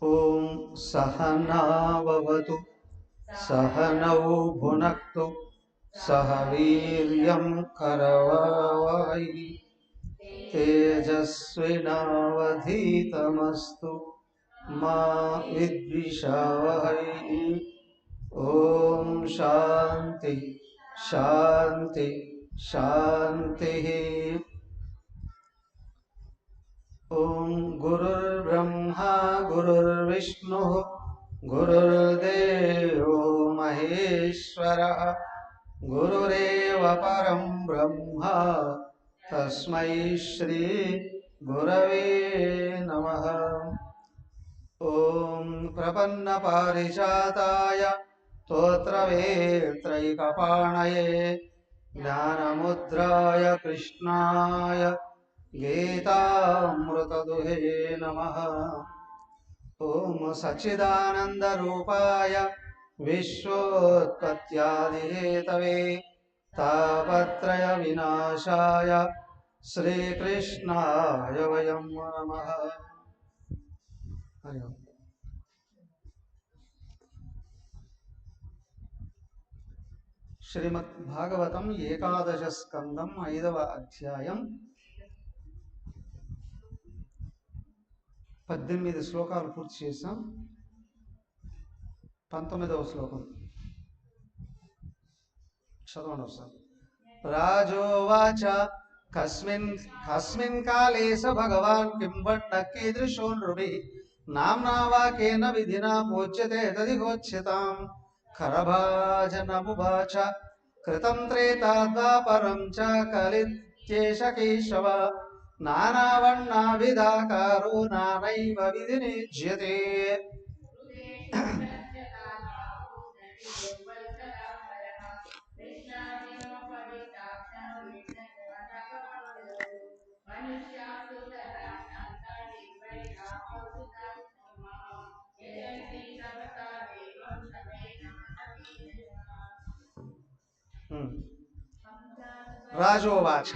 ఓం సహనావవతు సహనౌ భునక్తు సహ వీర్యం కరవావహై తేజస్వినావధీతమస్తు మా విద్విషావహై. ఓం శాంతి శాంతి శాంతి. ఓం గురుర్బ్రహ్మా గురుర్విష్ణుః గురుర్దేవో మహేశ్వరః గురురేవ పరం బ్రహ్మ తస్మై శ్రీ గురవే నమః. ఓం ప్రపన్న పారిజాతాయ స్తోత్రవేత్రైకపాణయే జ్ఞానముద్రాయ కృష్ణాయ గీతామృతదుహే నమః. ఓం సచ్చిదానందరూపాయ విశ్వోత్పత్యాదిహేతవే తాపత్రయ వినాశాయ శ్రీకృష్ణాయ వయం నమః. శ్రీమద్ భాగవతం ఏకాదశ స్కందం 5వ అధ్యాయం 18 శ్లోకాలు పూర్తి చేశాం. 19వ శ్లోకం చదవండి ఒకసారి. రాజోవాచ కస్మిన్ కాలే స భగవాన్ కిం వన్న కీదృశో నృభిః నామ్నా వాకేన విధినా పూజ్యతే తదిహోచ్యతాం. ఖరభాజనమువాచ కృతం త్రేతా ద్వాపరం చ కలిత్యేష కేశవ నానావర్ణాభిధాకారో నానైవ విధినిజ్యతే. రాజోవాచ,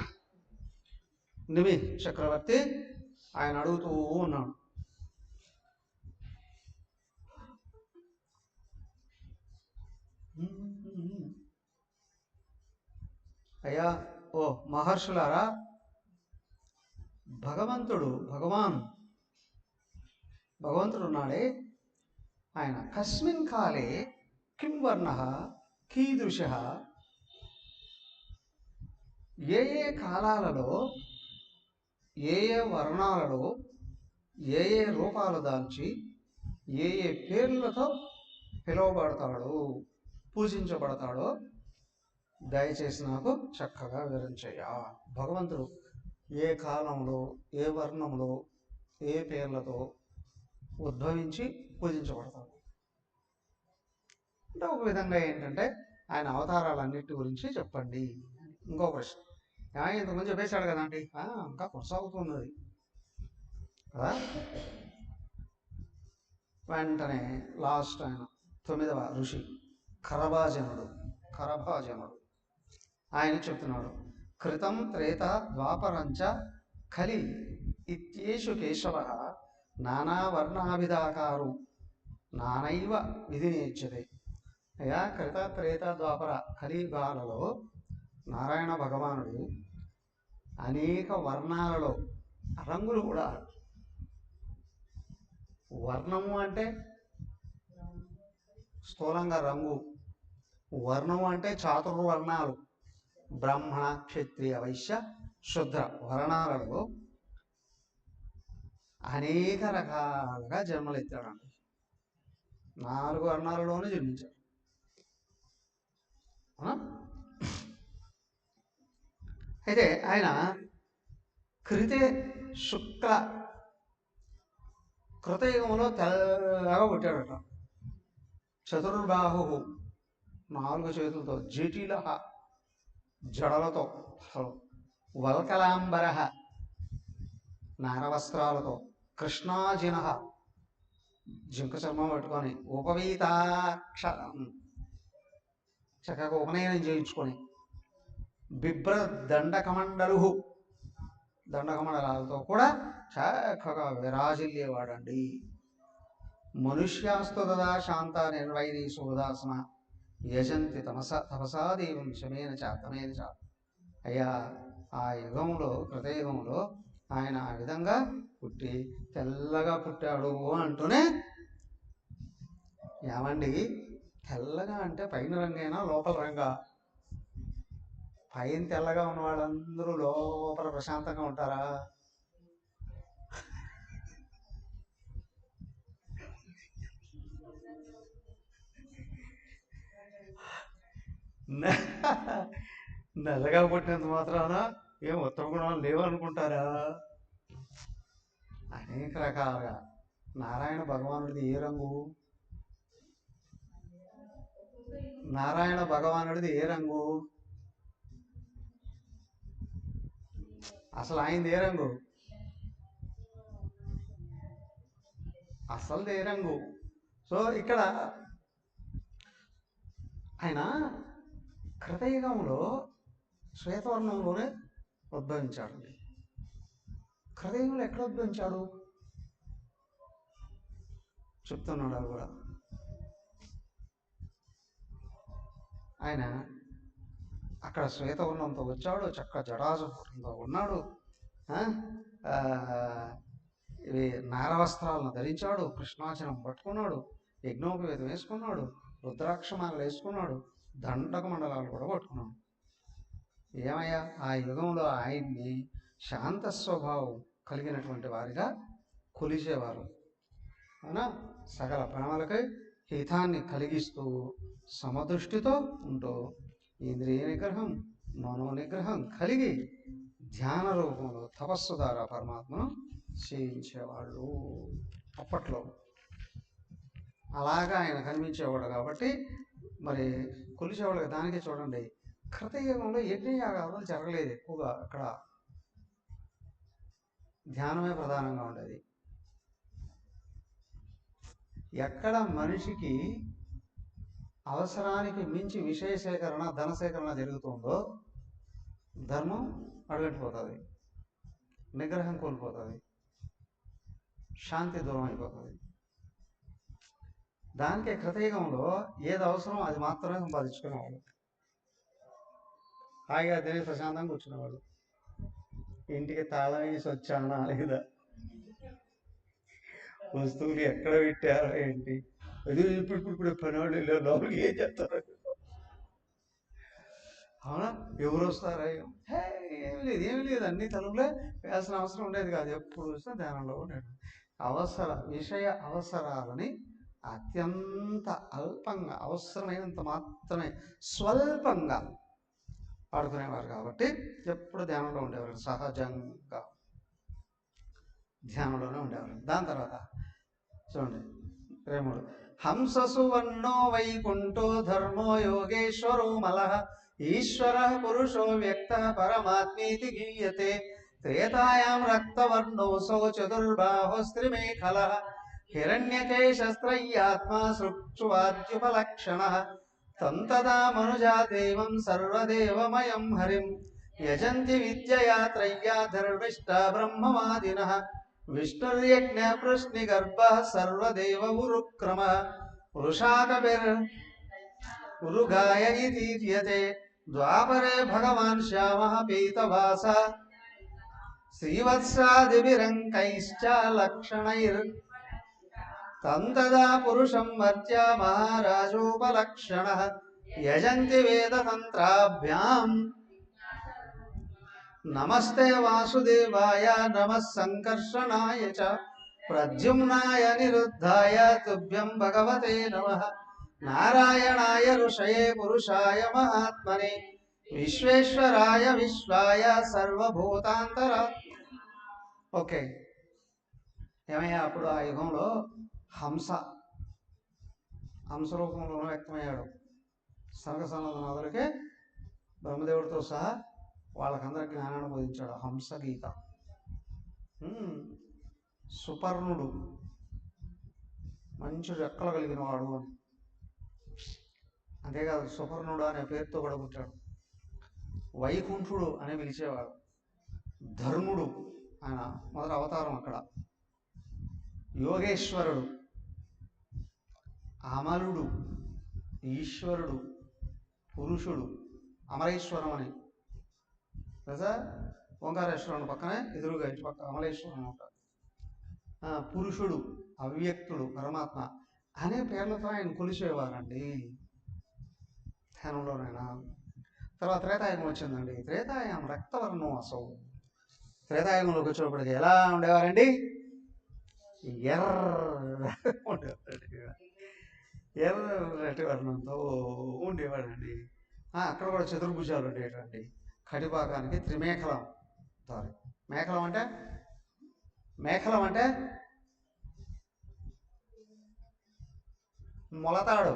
నిమి చక్రవర్తి ఆయన అడుగుతూ ఉన్నాడు. అయ్యా ఓ మహర్షులారా, భగవంతుడు ఉన్నాడే ఆయన కస్మిన్ కాలే కిం వర్ణః కీదృశః, ఏ ఏ కాలాలలో ఏ ఏ వర్ణాలలో ఏ ఏ రూపాలు దాల్చి ఏ ఏ పేర్లతో పిలువబడతాడో పూజించబడతాడో దయచేసి నాకు చక్కగా వివరించయ్యా. భగవంతుడు ఏ కాలంలో ఏ వర్ణంలో ఏ పేర్లతో ఉద్భవించి పూజించబడతాడు అంటే ఒక విధంగా ఏంటంటే ఆయన అవతారాలన్నిటి గురించి చెప్పండి. ఇంకో ప్రశ్న, ఇంతకుముందు చెప్పేశాడు కదండి, ఇంకా కొనసాగుతున్నది కదా. వెంటనే లాస్ట్ ఆయన 9వ ఋషి ఖరభాజనుడు ఆయన చెప్తున్నాడు. కృతం త్రేత ద్వాపరంచ కలి ఇత్యేషు కేశవ నానావర్ణాభిధాకారు నానైవ విధినిచ్యతే. అయ్యా కృత త్రేత ద్వాపర కలియుగాలలో నారాయణ భగవానుడు అనేక వర్ణాలలో రంగులు కూడా, వర్ణము అంటే స్థూలంగా రంగు, వర్ణము అంటే చాతుర్వర్ణాలు, బ్రాహ్మణ క్షత్రియ వైశ్య శూద్ర వర్ణాలలో అనేక రకాలుగా జన్మలెత్తాడండి. 4 వర్ణాలలోనే జన్మించారు. అయితే ఆయన కృతే శుక్ల కృతయుగంలో తెల్లగా పుట్టాడట. చతుర్బాహు 4 చేతులతో, జటిల జడలతో, వల్కలాంబర నారవస్త్రాలతో, కృష్ణాజిన జింక చర్మం పట్టుకొని, ఉపవీతాక్ష చక్కగా ఉపనయనం చేయించుకొని, బిభ్ర దండకమండలు దండకమండలాలతో కూడా చక్కగా విరాజిల్లేవాడండి. మనుష్యాస్తు తదా శాంత నిర్వైరీ సుదాసన యజంతి తపసా దేవం శమేన చాతమేన చా. అయ్యా, ఆ యుగంలో కృతయుగంలో ఆయన ఆ విధంగా పుట్టి తెల్లగా పుట్టాడు అంటూనే, ఏమండి తెల్లగా అంటే పైన రంగైనా లోపల రంగా? పైన తెల్లగా ఉన్న వాళ్ళందరూ లోపల ప్రశాంతంగా ఉంటారా? నల్లగా పుట్టినంత మాత్రాన ఏం ఉత్తమ గుణాలు లేవనుకుంటారా? అనేక రకాలుగా. నారాయణ భగవానుడిది ఏ రంగు? నారాయణ భగవానుడిది ఏ రంగు? అసలు ఆయనది ఏ రంగు? అసలు ఏ రంగు? సో ఇక్కడ ఆయన కృతయుగంలో శ్వేతవర్ణంలోనే ఉద్భవించాడండి. కృతయుగంలో ఎక్కడ ఉద్భవించాడు చెప్తున్నాడు. అది కూడా ఆయన అక్కడ శ్వేతవర్ణంతో వచ్చాడు, చక్క జడాజుతో ఉన్నాడు, ఇవి నారవస్త్రాలను ధరించాడు, కృష్ణాచనం పట్టుకున్నాడు, యజ్ఞోపవేదం వేసుకున్నాడు, రుద్రాక్షమాలు వేసుకున్నాడు, దండక మండలాలు కూడా పట్టుకున్నాడు. ఏమయ్యా, ఆ యుగంలో ఆయన్ని శాంత స్వభావం కలిగినటువంటి వారిగా కొలిచేవారు. అవునా? సకల ప్రాణులకై హితాన్ని కలిగిస్తూ సమదృష్టితో ఉంటూ ఇంద్రియ నిగ్రహం, మనో నిగ్రహం కలిగి ధ్యాన రూపంలో తపస్సు ద్వారా పరమాత్మను చేయించేవాళ్ళు అప్పట్లో. అలాగా ఆయన కనిపించేవాడు కాబట్టి మరి కొలిచేవాళ్ళు. దానికి చూడండి, కృతయుగంలో యజ్ఞయాగాలు జరగలేదు ఎక్కువగా. అక్కడ ధ్యానమే ప్రధానంగా ఉండేది. ఎక్కడ మనిషికి అవసరానికి మించి విషయ సేకరణ, ధన సేకరణ జరుగుతుందో ధర్మం అడుగంటిపోతుంది, నిగ్రహం కోల్పోతుంది, శాంతి దూరం అయిపోతుంది. దానికే కృతయుగంలో ఏది అవసరం అది మాత్రమే సంపాదించుకునేవాడు. హాయిగా తిని ప్రశాంతంగా కూర్చునేవాడు. ఇంటికి తాళం వేసి వచ్చానా లేదా, వస్తువులు ఎక్కడ పెట్టారో ఏంటి, అది ఇప్పుడు పనివాళ్ళు లోపలికి ఏం చెప్తారు, అవునా, ఎవరు వస్తారా, ఏమి లేదు అన్ని తలుపులే వేయాల్సిన అవసరం ఉండేది కాదు. ఎప్పుడు చూసినా ధ్యానంలో ఉండేది. విషయ అవసరాలని అత్యంత అల్పంగా, అవసరమైనంత మాత్రమే స్వల్పంగా ఆడుకునేవారు కాబట్టి ఎప్పుడు ధ్యానంలో ఉండేవారు. సహజంగా ధ్యానంలోనే ఉండేవారు. దాని తర్వాత చూడండి 3 హంస సువర్ణో వైకుంఠో ధర్మో యోగేశ్వరో మలః ఈశ్వర పురుషో వ్యక్త పరమాత్మేతి గీయతే త్రేతాయాం రక్తవర్ణోసౌ చతుర్బాహుస్త్రిమేఖలః హిరణ్యకేశస్త్రయ్యాత్మా సృక్షువాద్యుపలక్షణః తంతదా మనుజా దేవం సర్వదేవమయం హరిం యజంతి విద్యయా త్రయ్యా ధర్మిష్ట బ్రహ్మవాదినః విష్ణుర్యజ్ఞ పృష్ణిగర్భః సర్వదేవ ఉరుక్రమః వృషాకభిరుగాయ ఇతీర్యతే ద్వాపరే భగవాన్ శ్యామః పీతవాసः శ్రీవత్సాదిభిరంకైశ్చ లక్షణైర్ తంతదా పురుషం వర్త్య మహారాజోపలక్షణః యజంతి వేదతంత్రాభ్యాం నమస్తే వాసుదేవాయ నమః సంకర్షణాయ చ ప్రద్యుమ్నాయ నిరుద్ధాయ తుభ్యం భగవతే నమః నారాయణాయ ఋషయే పురుషాయ మహాత్మనే విశ్వేశ్వరాయ విశ్వాయ సర్వభూతాంతరా. ఓకే, ఏమయ్యా అప్పుడు ఆ యుగంలో హంస రూపంలో వ్యక్తమయ్యాడు. సనక సనందనాథులకే బ్రహ్మదేవుడితో సహా వాళ్ళకందరికి జ్ఞానాన్ని బోధించాడు. హంస గీత. సుపర్ణుడు మంచి రెక్కలు కలిగిన వాడు అని. అంతేకాదు సుపర్ణుడు అనే పేరుతో కూడా పుట్టాడు. వైకుంఠుడు అని పిలిచేవాడు. ధర్ముడు ఆయన మొదటి అవతారం అక్కడ. యోగేశ్వరుడు, అమలుడు, ఈశ్వరుడు, పురుషుడు, అమరేశ్వరం అని కదా. ఓంకారేశ్వరం పక్కనే ఎదురుగా ఇటు పక్క అమలేశ్వరం ఉంటాడు. పురుషుడు, అవ్యక్తుడు, పరమాత్మ అనే పేర్లతో ఆయన కొలిచేవారండి ధ్యానంలోనైనా. తర్వాత త్రేతాయుగం వచ్చిందండి. త్రేతాయుగం రక్తవర్ణం అసలు. త్రేతాయుగంలోకి వచ్చినప్పటికీ ఎలా ఉండేవారండి? ఎర్రటి వర్ణంతో ఉండేవాడండి. అక్కడ కూడా చతుర్భుజాలు ఉండేటండి. కటిపాకానికి త్రిమేఖలం. సారీ, మేఖలం అంటే మొలతాడు.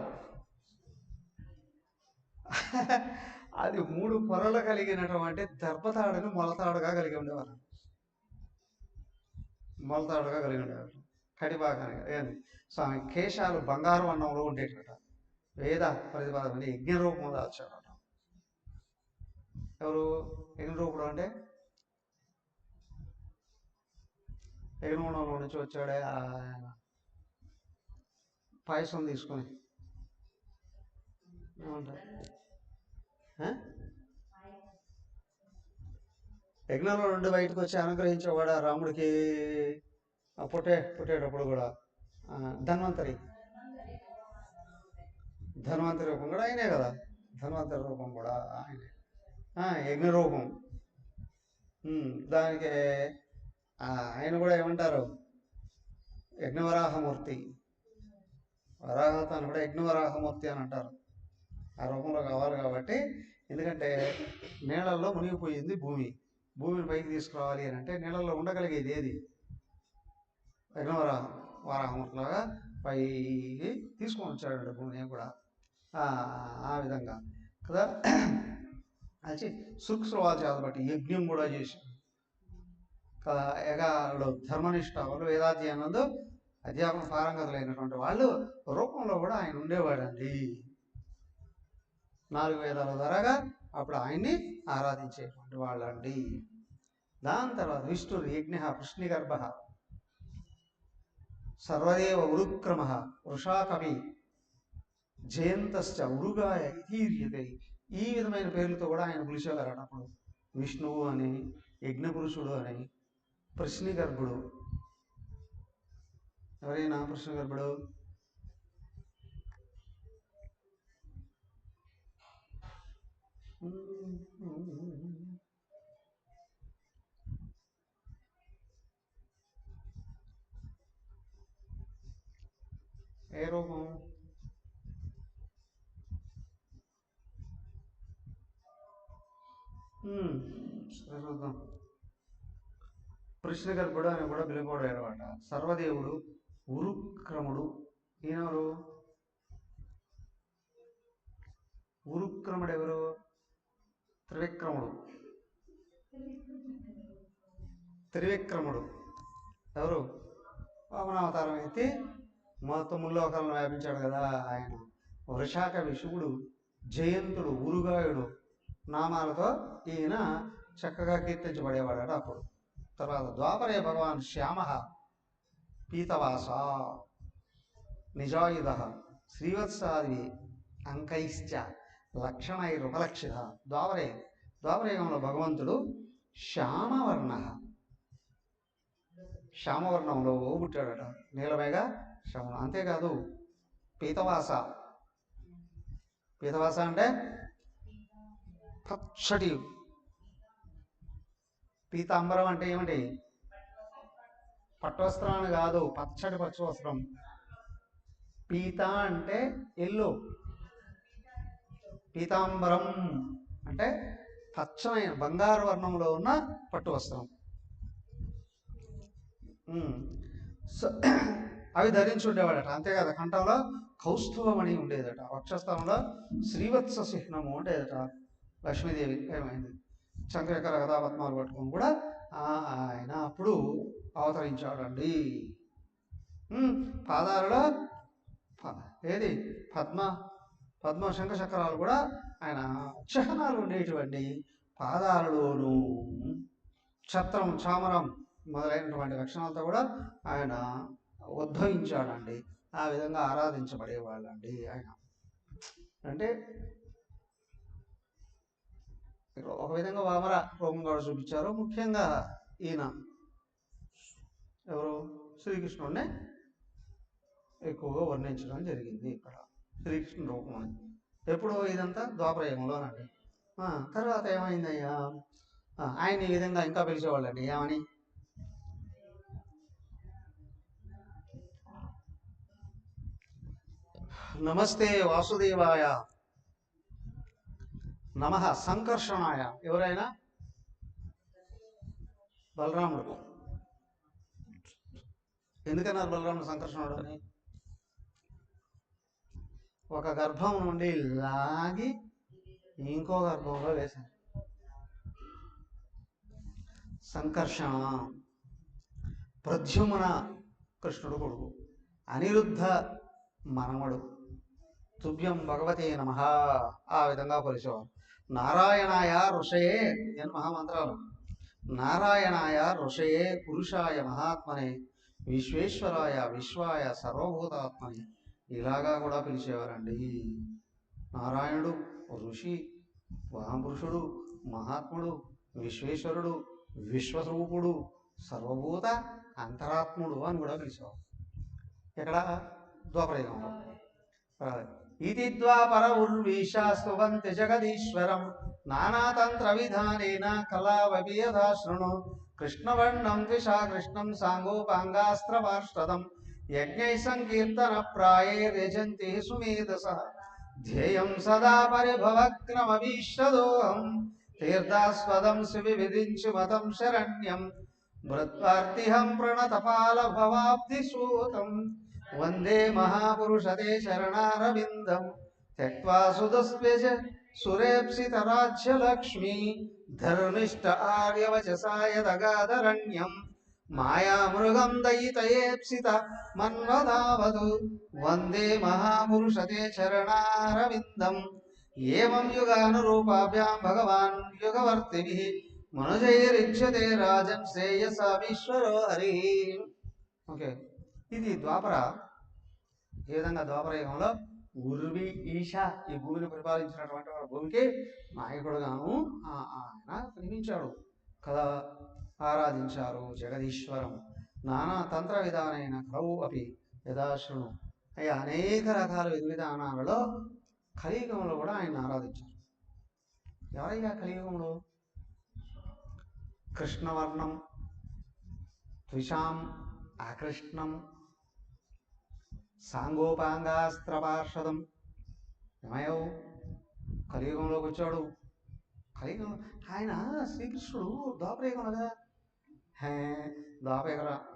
అది 3 పొరలు కలిగినటువంటి దర్భతాడుని మొలతాడుగా కలిగి ఉండేవారు. కటిపాకానికి ఏంది స్వామి కేశాలు బంగారు వర్ణంలో ఉండేటట. వేద ప్రతిపాదన యజ్ఞ రూపంలో దాచాడట. ఎవరు యజ్ఞ రూపుడు అంటే? యజ్ఞగుణంలో నుంచి వచ్చాడే ఆయన. పాయసం తీసుకొని ఏమంటారు? యజ్ఞంలో నుండి బయటకు వచ్చి అనుగ్రహించేవాడు రాముడికి. పుట్టేటప్పుడు కూడా ధన్వంతరి రూపం కూడా ఆయనే కదా. ధన్వంతరి రూపం కూడా ఆయనే. యజ్ఞ రూపం. దానికి ఆయన కూడా ఏమంటారు? యజ్ఞవరాహమూర్తి. వరాహతాన్ని కూడా యజ్ఞవరాహమూర్తి అని అంటారు. ఆ రూపంలో కావాలి కాబట్టి. ఎందుకంటే నీళ్ళల్లో మునిగిపోయింది భూమిని పైకి తీసుకురావాలి అని అంటే నీళ్ళల్లో ఉండగలిగేది ఏది? వరాహమూర్తిలాగా పైకి తీసుకొని వచ్చాడు భూమిని కూడా. ఆ విధంగా కదా. అది సూక్ష్మవాచాలు బట్టి యజ్ఞం కూడా చేసి కదా. యగాలు ధర్మనిష్ట వాళ్ళు వేదాధ్యయనందు అధ్యాపన పారంగతులైనటువంటి వాళ్ళు రూపంలో కూడా ఆయన ఉండేవాడండి. 4 వేదాల ద్వారాగా అప్పుడు ఆయన్ని ఆరాధించేటువంటి వాళ్ళండి. దాని తర్వాత విష్ణుడు యజ్ఞ కృష్ణిగర్భ సర్వదేవ ఉరుక్రమ వృషాకవి జయంతశ్చ ఉరుగాయ ఇతీర్యతే. ఈ విధమైన పేర్లతో కూడా ఆయన పిలిచేవారట అప్పుడు. విష్ణువు అని, యజ్ఞపురుషుడు అని, ప్రశ్నిగర్భుడు. ఎవరైనా ప్రశ్నిగర్భుడు? ఏ రూపం? చూద్దాం. కృష్ణగర్భుడు అని కూడా పిలువబడే అనమాట. సర్వదేవుడు, ఉరుక్రముడు. ఈయనెవరు? ఉరుక్రముడు ఎవరు? త్రివిక్రముడు ఎవరు? వామనావతారం ఎత్తి మొత్తం ముల్లోకాలను వ్యాపించాడు కదా ఆయన. వృషాకవి శివుడు, జయంతుడు, ఉరుగాయుడు నామాలతో ఈయన చక్కగా కీర్తించబడేవాడట అప్పుడు. తర్వాత ద్వాపరే భగవాన్ శ్యామ పీతవాస నిజాయుధ శ్రీవత్సాది అంకైశ్చ లక్షణైరుపలక్షిత. ద్వాపరయుగంలో భగవంతుడు శ్యామవర్ణంలో పుట్టాడట. నీలమేఘ శ్యామం. అంతేకాదు పీతవాస అంటే పచ్చటి. పీతాంబరం అంటే ఏమిటి? పట్టువస్త్రాన్ని కాదు, పచ్చటి పచ్చు వస్త్రం. పీత అంటే ఎల్లో, పీతాంబరం అంటే పచ్చమైన బంగారు వర్ణంలో ఉన్న పట్టు వస్త్రం. సో అవి ధరించి ఉండేవాడట. అంతేకాదు కంఠంలో కౌస్తుభమణి ఉండేదట, వక్షస్థలంలో శ్రీవత్స చిహ్నము ఉండేదట. లక్ష్మీదేవి ఏమైంది చంద్రకర కథాపద్మాలు పట్టుకొని కూడా ఆయన అప్పుడు అవతరించాడండి. పాదాలలో ఏది పద్మ శంఖ చక్రాలు కూడా ఆయన చిహ్నాలు ఉండేటువంటి పాదాలలోనూ ఛత్రం చామరం మొదలైనటువంటి లక్షణాలతో కూడా ఆయన ఉద్భవించాడండి. ఆ విధంగా ఆరాధించబడేవాళ్ళండి ఆయన. అంటే ఒక విధంగా వామర రూపం కూడా చూపించారు. ముఖ్యంగా ఈయన ఎవరు శ్రీకృష్ణుడినే ఎక్కువగా వర్ణించడం జరిగింది ఇక్కడ, శ్రీకృష్ణుని రూపం అని. ఎప్పుడు ఇదంతా ద్వాపరయుగంలోనండి. తర్వాత ఏమైందయ్యా, ఆయన ఈ విధంగా ఇంకా పిలిచేవాళ్ళండి. ఏమని? నమస్తే వాసుదేవాయ, నమః సంకర్షణాయ. ఎవరైనా బలరాముడు. ఎందుకన్నారు బలరాముడు సంకర్షణుడు అని? ఒక గర్భం నుండి లాగి ఇంకో గర్భంలో వేశారు. సంకర్షణ ప్రద్యుమ్న కృష్ణుడు కొడుకు, అనిరుద్ధ మనమడు. తుభ్యం భగవతే నమః ఆ విధంగా కొలిచేవారు. నారాయణాయ ఋషయే అని మహామంత్రాలు. నారాయణాయ ఋషయే పురుషాయ మహాత్మనే విశ్వేశ్వరాయ విశ్వాయ సర్వభూతాత్మనే ఇలాగా కూడా పిలిచేవారండి. నారాయణుడు ఋషి, మహాపురుషుడు, మహాత్ముడు, విశ్వేశ్వరుడు, విశ్వస్వరూపుడు, సర్వభూత అంతరాత్ముడు అని కూడా పిలిచేవారు. ఇక్కడ ద్వాపరయుగంలో. ఇది ద్వాపర ఉర్వీషాస్తువంతి జగదీశ్వరం నానాతంత్ర విధానేన కళావపి యథా శృణు కృష్ణవర్ణం ద్విషా కృష్ణం సాంగోపాంగాస్త్రవార్షదం యజ్ఞై సంకీర్తన ప్రాయేర్యజంతి సుమేధసః ధ్యేయం సదా పరిభవగ్నమభీష్టదోహం తీర్థాస్పదం శివివిధించు మతం శరణ్యం మృత్వార్తిహం ప్రణతపాల భవాబ్ది సూతం వందే మహాపురుషతే శరణారవిందం త్యక్త్వా సుదస్వ్యజ సురేప్సిత రాజ్యలక్ష్మీ ధర్మిష్ట ఆర్యవచసాయదగాదరణ్యం మాయామృగం దయితయేప్సిత మన్వదావతు వందే మహాపురుషతే చరణారవిందం ఏవం యుగానురూపాభ్యాం భగవాన్ యుగవర్తిభిః మనుజైరిచ్యతే రాజన్ శ్రేయసామీశ్వరో హరి. ఓకే, ఇది ద్వాపర. ఏ విధంగా ద్వాపరయుగంలో ఉర్వి ఈశ ఈ భూమిని పరిపాలించినటువంటి భూమికి నాయకుడుగాను ఆయన కనిపించాడు కదా, ఆరాధించారు. జగదీశ్వరం నానా తంత్ర విధానైన కలవు అపి యథాశృణు అయ్యా, అనేక రకాల విధి విధానాలలో కలియుగంలో కూడా ఆయన ఆరాధించారు. ఎవరయ్యా కలియుగంలో? కృష్ణవర్ణం ద్విషాం అకృష్ణం సాంగోపాంగాస్త్రపార్షదం. ఏమయ్యావు? కలియుగంలోకి వచ్చాడు. కలియుగం ఆయన శ్రీకృష్ణుడు ద్వాపరయుగం కదా,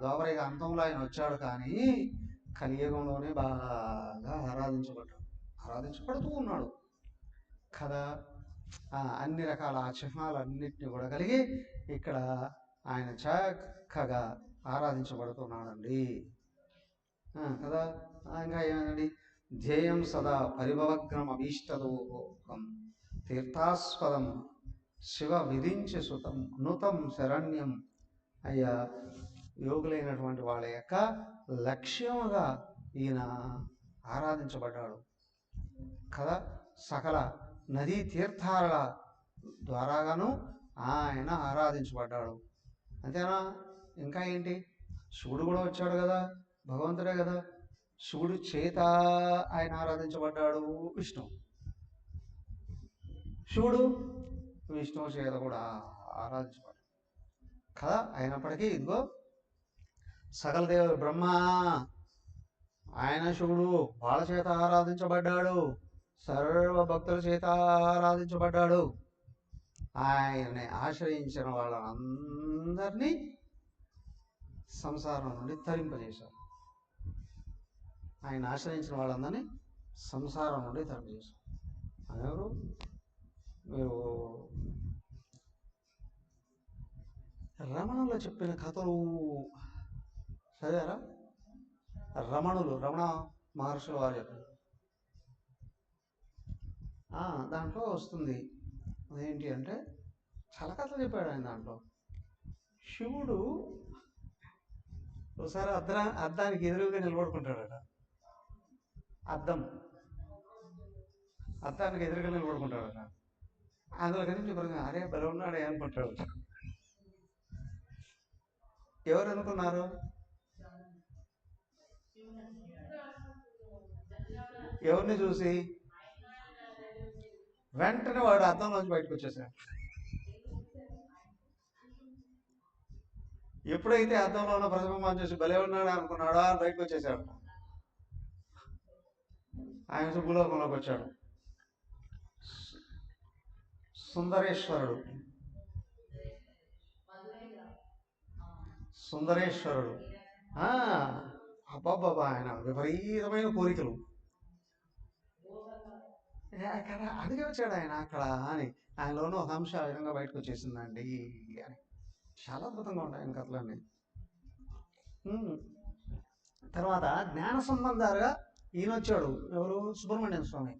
ద్వాపరయుగ అంతంలో ఆయన వచ్చాడు. కానీ కలియుగంలోనే బాగా ఆరాధించబడుతూ ఉన్నాడు కదా. అన్ని రకాల చిహ్నాలన్నింటినీ కూడా కలిగి ఇక్కడ ఆయన చక్కగా ఆరాధించబడుతున్నాడండి కదా. ఇంకా ఏమైందండి? ధ్యేయం సదా పరిభవగ్నం అభీష్టదోహం తీర్థాస్పదం శివ విధించి సుతం నూతం శరణ్యం. అయ్యా, యోగులైనటువంటి వాళ్ళ యొక్క లక్ష్యముగా ఈయన ఆరాధించబడ్డాడు కదా. సకల నదీ తీర్థాల ద్వారాగాను ఆయన ఆరాధించబడ్డాడు. అంతేనా? ఇంకా ఏంటి? శివుడు కూడా వచ్చాడు కదా, భగవంతుడే కదా. శివుడు చేత ఆయన ఆరాధించబడ్డాడు విష్ణువు. శివుడు విష్ణువు చేత కూడా ఆరాధించబడ్డాడు కదా. అయినప్పటికీ ఇదిగో సకల దేవుడు బ్రహ్మ ఆయన శివుడు వాళ్ళ చేత ఆరాధించబడ్డాడు, సర్వ భక్తుల చేత ఆరాధించబడ్డాడు. ఆయన్ని ఆశ్రయించిన వాళ్ళందరినీ సంసారం నుండి తరింపజేశారు. ఆయన ఆశ్రయించిన వాళ్ళందరినీ సంసారం నుండి తరింపజేశారు. ఎవరు? మీరు రమణులు చెప్పిన కథలు చదివారా? రమణ మహర్షుల వారు చెప్పారు. దాంట్లో వస్తుంది అదేంటి అంటే చాలా కథలు చెప్పాడు ఆయన. దాంట్లో శివుడు ఒకసారి అద్దానికి ఎదురుగా నిలబడుకుంటాడట. అద్దానికి ఎదురుగా నిలబడుకుంటాడట. అందులో కనిపించి అరే బల ఉన్నాడే అనుకుంటాడు. ఎవరు అనుకున్నారు? ఎవరిని చూసి? వెంటనే వాడు అద్దంలోంచి బయటకు వచ్చేసాడు. ఎప్పుడైతే అద్దంలో ఉన్న ప్రతిబింబాన్ని చూసి భలే ఉన్నాడు అనుకున్నాడో బయటకు వచ్చేసాడు. ఆయన భూలోకంలోకి వచ్చాడు. సుందరేశ్వరుడు అబ్బాబ్బా ఆయన విపరీతమైన కోరికలు. అక్కడ అడిగి వచ్చాడు ఆయన అక్కడ అని. ఆయనలోనూ ఒక అంశం ఆ విధంగా బయటకు వచ్చేసిందండి అని. చాలా అద్భుతంగా ఉంటాయి ఆయన కథలన్నీ. తర్వాత జ్ఞాన సంబంధాలుగా ఈయన వచ్చాడు. ఎవరు? సుబ్రహ్మణ్యం స్వామి.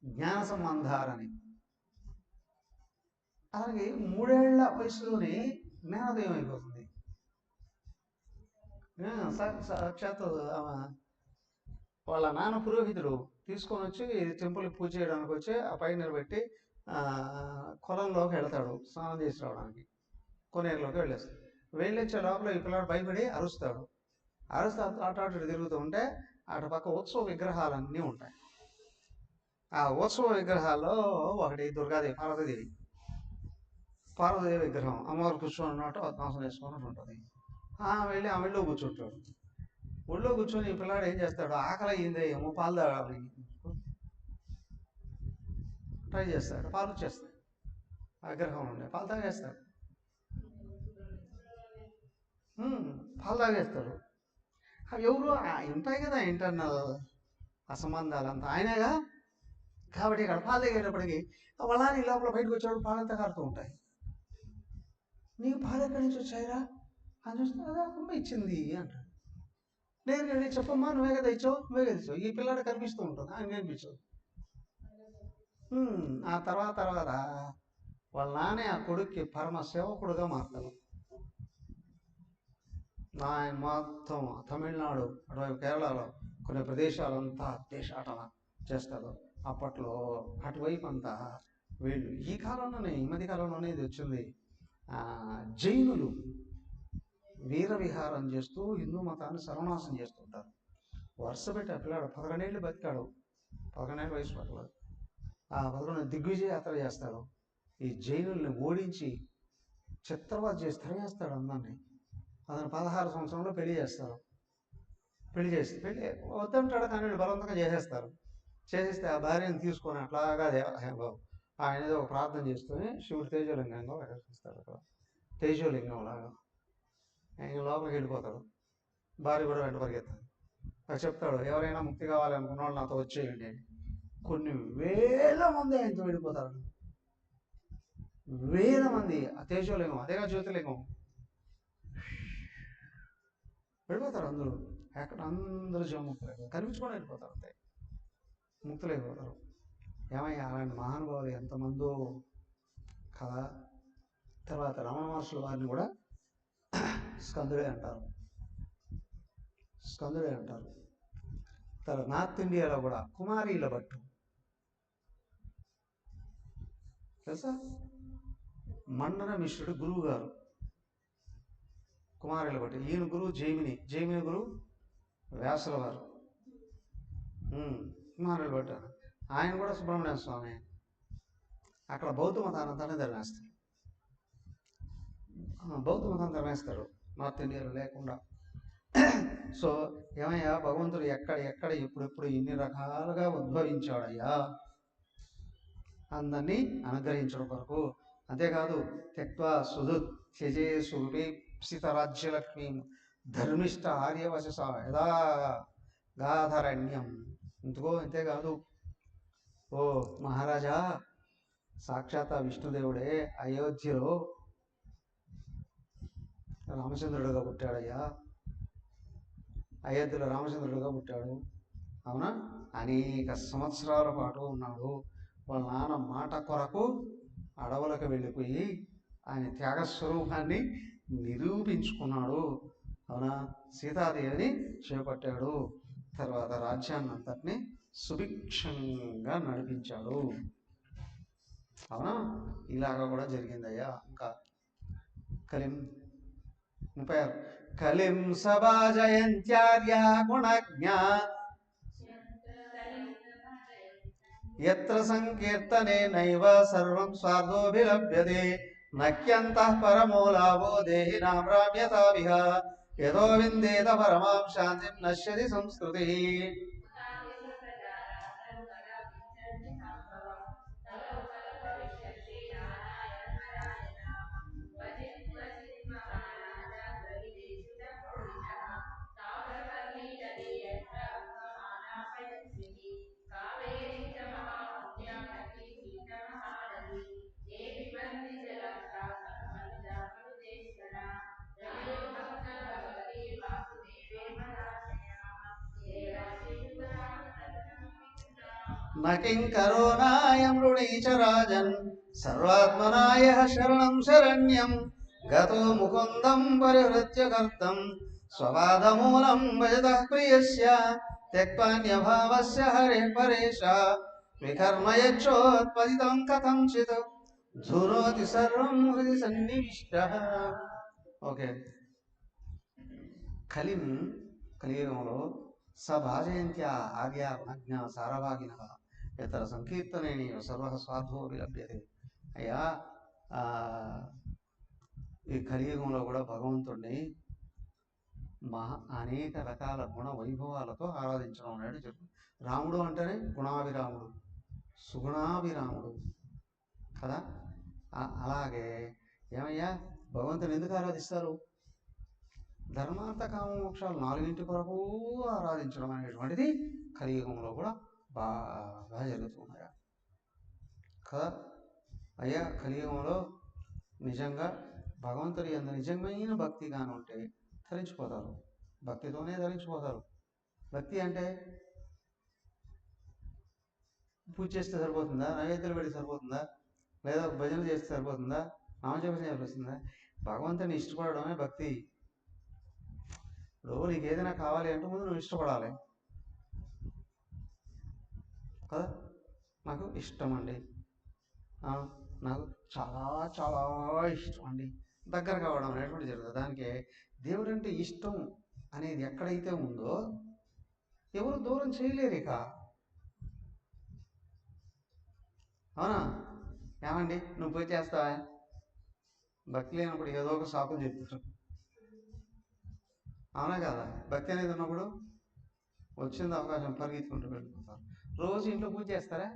జ్ఞాన సంబంధారని. అలాగే 3 ఏళ్ల వయసులోనే జ్ఞానోదయం అయిపోతుంది. సాక్షాత్ వాళ్ళ నాన్న పురోహితుడు తీసుకొని వచ్చి టెంపుల్కి పూజ చేయడానికి వచ్చి ఆ పైన నిలబెట్టి కొలంలోకి వెళ్తాడు స్నానం చేసి రావడానికి. కొనేరులోకి వెళ్ళొచ్చే లోపల ఈ పిల్లాడు భయపడి అరుస్తాడు. అటు తిరుగుతూ ఉంటే అటు పక్క ఉత్సవ విగ్రహాలన్నీ ఉంటాయి. ఆ ఉత్సవ విగ్రహాల్లో ఒకటి దుర్గాదేవి, పార్వతీదేవి విగ్రహం. అమ్మవారు కూర్చొని ఉన్నట్టు పద్మాసనం వేసుకున్నట్టు ఉంటుంది. వెళ్ళి ఆ ఒళ్ళో కూర్చుంటాడు. ఒళ్ళో కూర్చొని ఈ పిల్లాడు ఏం చేస్తాడు? ఆకలి అయ్యిందే ఏమో పాలు తాగాలి ట్రై చేస్తాడు. పాలు వచ్చేస్తాడు. ఆ విగ్రహం ఉండే పాలు తాగేస్తాడు. పాలు తాగేస్తాడు. ఎవరు? ఉంటాయి కదా ఇంటర్నల్ అసంబంధాలంతా ఆయనేగా. కాబట్టి ఇక్కడ పాలు తాగేటప్పటికి వాళ్ళ నీ లోపల బయటకు వచ్చాడు. పాలంతా కారుతూ ఉంటాయి. నీకు పాలు ఎక్కడి నుంచి వచ్చాయిరా అని చూస్తే అమ్మ ఇచ్చింది అంటాడు. నేను వెళ్ళి చెప్పమ్మా నువ్వే కదా ఇచ్చావు. ఈ పిల్లాడు కనిపిస్తూ ఉంటుంది, ఆయన కనిపించవు. ఆ తర్వాత వాళ్ళ నానే ఆ కొడుక్కి పరమ సేవకుడుగా మారుతాడు. ఆయన మొత్తం తమిళనాడు అటువైపు కేరళలో కొన్ని ప్రదేశాలంతా దేశాటన చేస్తారు. అప్పట్లో అటువైపు అంతా వీళ్ళు ఈ మధ్య కాలంలోనే ఇది వచ్చింది. జైనులు వీర విహారం చేస్తూ హిందూ మతాన్ని సర్వనాశం చేస్తుంటారు. వరుస పెట్టి ఆ పిల్లాడు 11 ఏళ్ళు బతికాడు. 11 ఏళ్ళ వయసు పట్టలేదు. ఆ 11 దిగ్విజయ యాత్ర చేస్తాడు. ఈ జైనుల్ని ఓడించి చిత్రవధ చేసి తరివేస్తాడు అందరినీ. అతను 16 సంవత్సరంలో పెళ్లి చేస్తారు. పెళ్లి వద్దంటాడు కానీ వీళ్ళు బలవంతంగా చేసేస్తే ఆ భార్యను తీసుకొని అట్లాగా ఆయన ఏదో ఒక ప్రార్థన చేసుకొని శివుడు తేజోలింగంగా ప్రదర్శిస్తాడు. అక్కడ తేజోలింగం లాగా ఆయన లోపలికి వెళ్ళిపోతాడు. భార్య కూడా వెంట పరిగెత్తాడు. అది చెప్తాడు, ఎవరైనా ముక్తి కావాలనుకున్న వాళ్ళు నాతో వచ్చేయండి అని. కొన్ని వేల మంది ఆయనతో వెళ్ళిపోతారు. వేల మంది. ఆ తేజోలింగం అదేగా జ్యోతిలింగం. వెళ్ళిపోతారు అందరూ. ఎక్కడ అందరూ జీవముక్తులు కనిపించుకొని వెళ్ళిపోతారు. అంతే ముక్తులు అయిపోతారు. ఏమయ్యా అలాంటి మహానుభావులు ఎంతమందో కదా. తర్వాత రమణ మహర్షుల వారిని కూడా స్కందుడే అంటారు. తర్వాత నార్త్ ఇండియాలో కూడా కుమారీల భట్టు తెలుసా? మండన మిశ్రుడు గురువు గారు కుమారీల భట్టు. ఈయన గురువు జైమిని గురువు వ్యాసుల వారు. కుమారీల భట్టు ఆయన కూడా సుబ్రహ్మణ్య స్వామి. అక్కడ బౌద్ధ మతాన్ని తరిమేస్తారు. నార్త్ ఇండియాలో లేకుండా. సో ఏమయ్యా, భగవంతుడు ఎక్కడ ఎక్కడ ఎప్పుడెప్పుడు ఇన్ని రకాలుగా ఉద్భవించాడయ్యా అందరినీ అనుగ్రహించడం కొరకు. అంతేకాదు త్యక్వా సుహృత్ త్యజే సురూపేప్సిత రాజ్యలక్ష్మీ ధర్మిష్ట ఆర్యవశస యదా గాధరణ్యం. ఇందుకో అంతేకాదు, ఓ మహారాజా, సాక్షాత్ విష్ణుదేవుడే అయోధ్యలో రామచంద్రుడుగా పుట్టాడయ్యా. అయోధ్యలో రామచంద్రుడుగా పుట్టాడు. అవునా? అనేక సంవత్సరాల పాటు ఉన్నాడు. వాళ్ళ నాన్న మాట కొరకు అడవులకు వెళ్ళిపోయి ఆయన త్యాగస్వరూపాన్ని నిరూపించుకున్నాడు. అవునా? సీతాదేవిని చేపట్టాడు. తర్వాత రాజ్యాన్ని అంతటిని సుభిక్షంగా నడిపించాడు. అవునా? ఇలాగా కూడా జరిగిందయ్యా. ఇంకా కలిం 36 కలిం సభాజయంత్యార్య గుణజ్ఞ యత్ర సంకీర్తనే నైవ సర్వం స్వార్థోభిలభ్యతే నక్యంతః పరమో లాభో దేహినాం రామ్యతావిహ యదో విందేత పరమాం శాంతిం నశ్యతి సంస్కృతి. నకింకరో నాయం రుణీచ రాజన్ సర్వాత్మనాయ శరణం శరణ్యం గతో ముకుందం పరిహృత్య కర్తం స్వపాదమూలం భజతః ప్రియస్య త్యక్వాన్యభావస్య హరే పరేష వికర్మయచ్చోత్పదితం కథంచిత్ ధునోతి సర్వం హృది సన్నివిష్టః. ఓకే. కలియుగంలో సభాజయంత్య ఆర్య గుణజ్ఞ సారభాగిన ఇతర సంకీర్తనేని సర్వ స్వార్థో విలభ్యతే. అయ్యా, ఈ కలియుగంలో కూడా భగవంతుడిని అనేక రకాల గుణ వైభవాలతో ఆరాధించడం అనేది జరుగుతుంది. రాముడు అంటేనే గుణాభిరాముడు, సుగుణాభిరాముడు కదా. అలాగే ఏమయ్యా, భగవంతుని ఎందుకు ఆరాధిస్తారు? ధర్మార్థ కామ మోక్షాలు 4 కొరకు ఆరాధించడం అనేటువంటిది కలియుగంలో కూడా బాగా జరుగుతున్నాయా కదా. అయ్యా, కలియుగంలో నిజంగా భగవంతుడి యందు నిజమైన భక్తి కాని ఉంటే ధరించిపోతారు. భక్తితోనే ధరించిపోతారు. భక్తి అంటే పూజ చేస్తే సరిపోతుందా? నైవేద్యాలు పెడితే సరిపోతుందా? లేదా భజన చేస్తే సరిపోతుందా? నామజపం సరిపోతుందా? భగవంతుని ఇష్టపడడమే భక్తి. ఇప్పుడు నీకు ఏదైనా కావాలి అంటే ముందు నువ్వు ఇష్టపడాలి కదా. నాకు ఇష్టం అండి, నాకు చాలా చాలా ఇష్టం అండి, దగ్గర కావడం అనేటువంటి జరుగుతుంది. దానికి దేవుడు అంటే ఇష్టం అనేది ఎక్కడైతే ఉందో ఎవరు దూరం చేయలేరు ఇక. అవునా? ఏమండి నువ్వు పూజ చేస్తావా? భక్తి లేనప్పుడు ఏదో ఒక శాపం చెప్తారు. అవునా కదా? భక్తి అనేది ఉన్నప్పుడు వచ్చింది అవకాశం పరిగెత్తుకుంటూ వెళ్ళిపోతారు. రోజు ఇంట్లో పూజ చేస్తారా?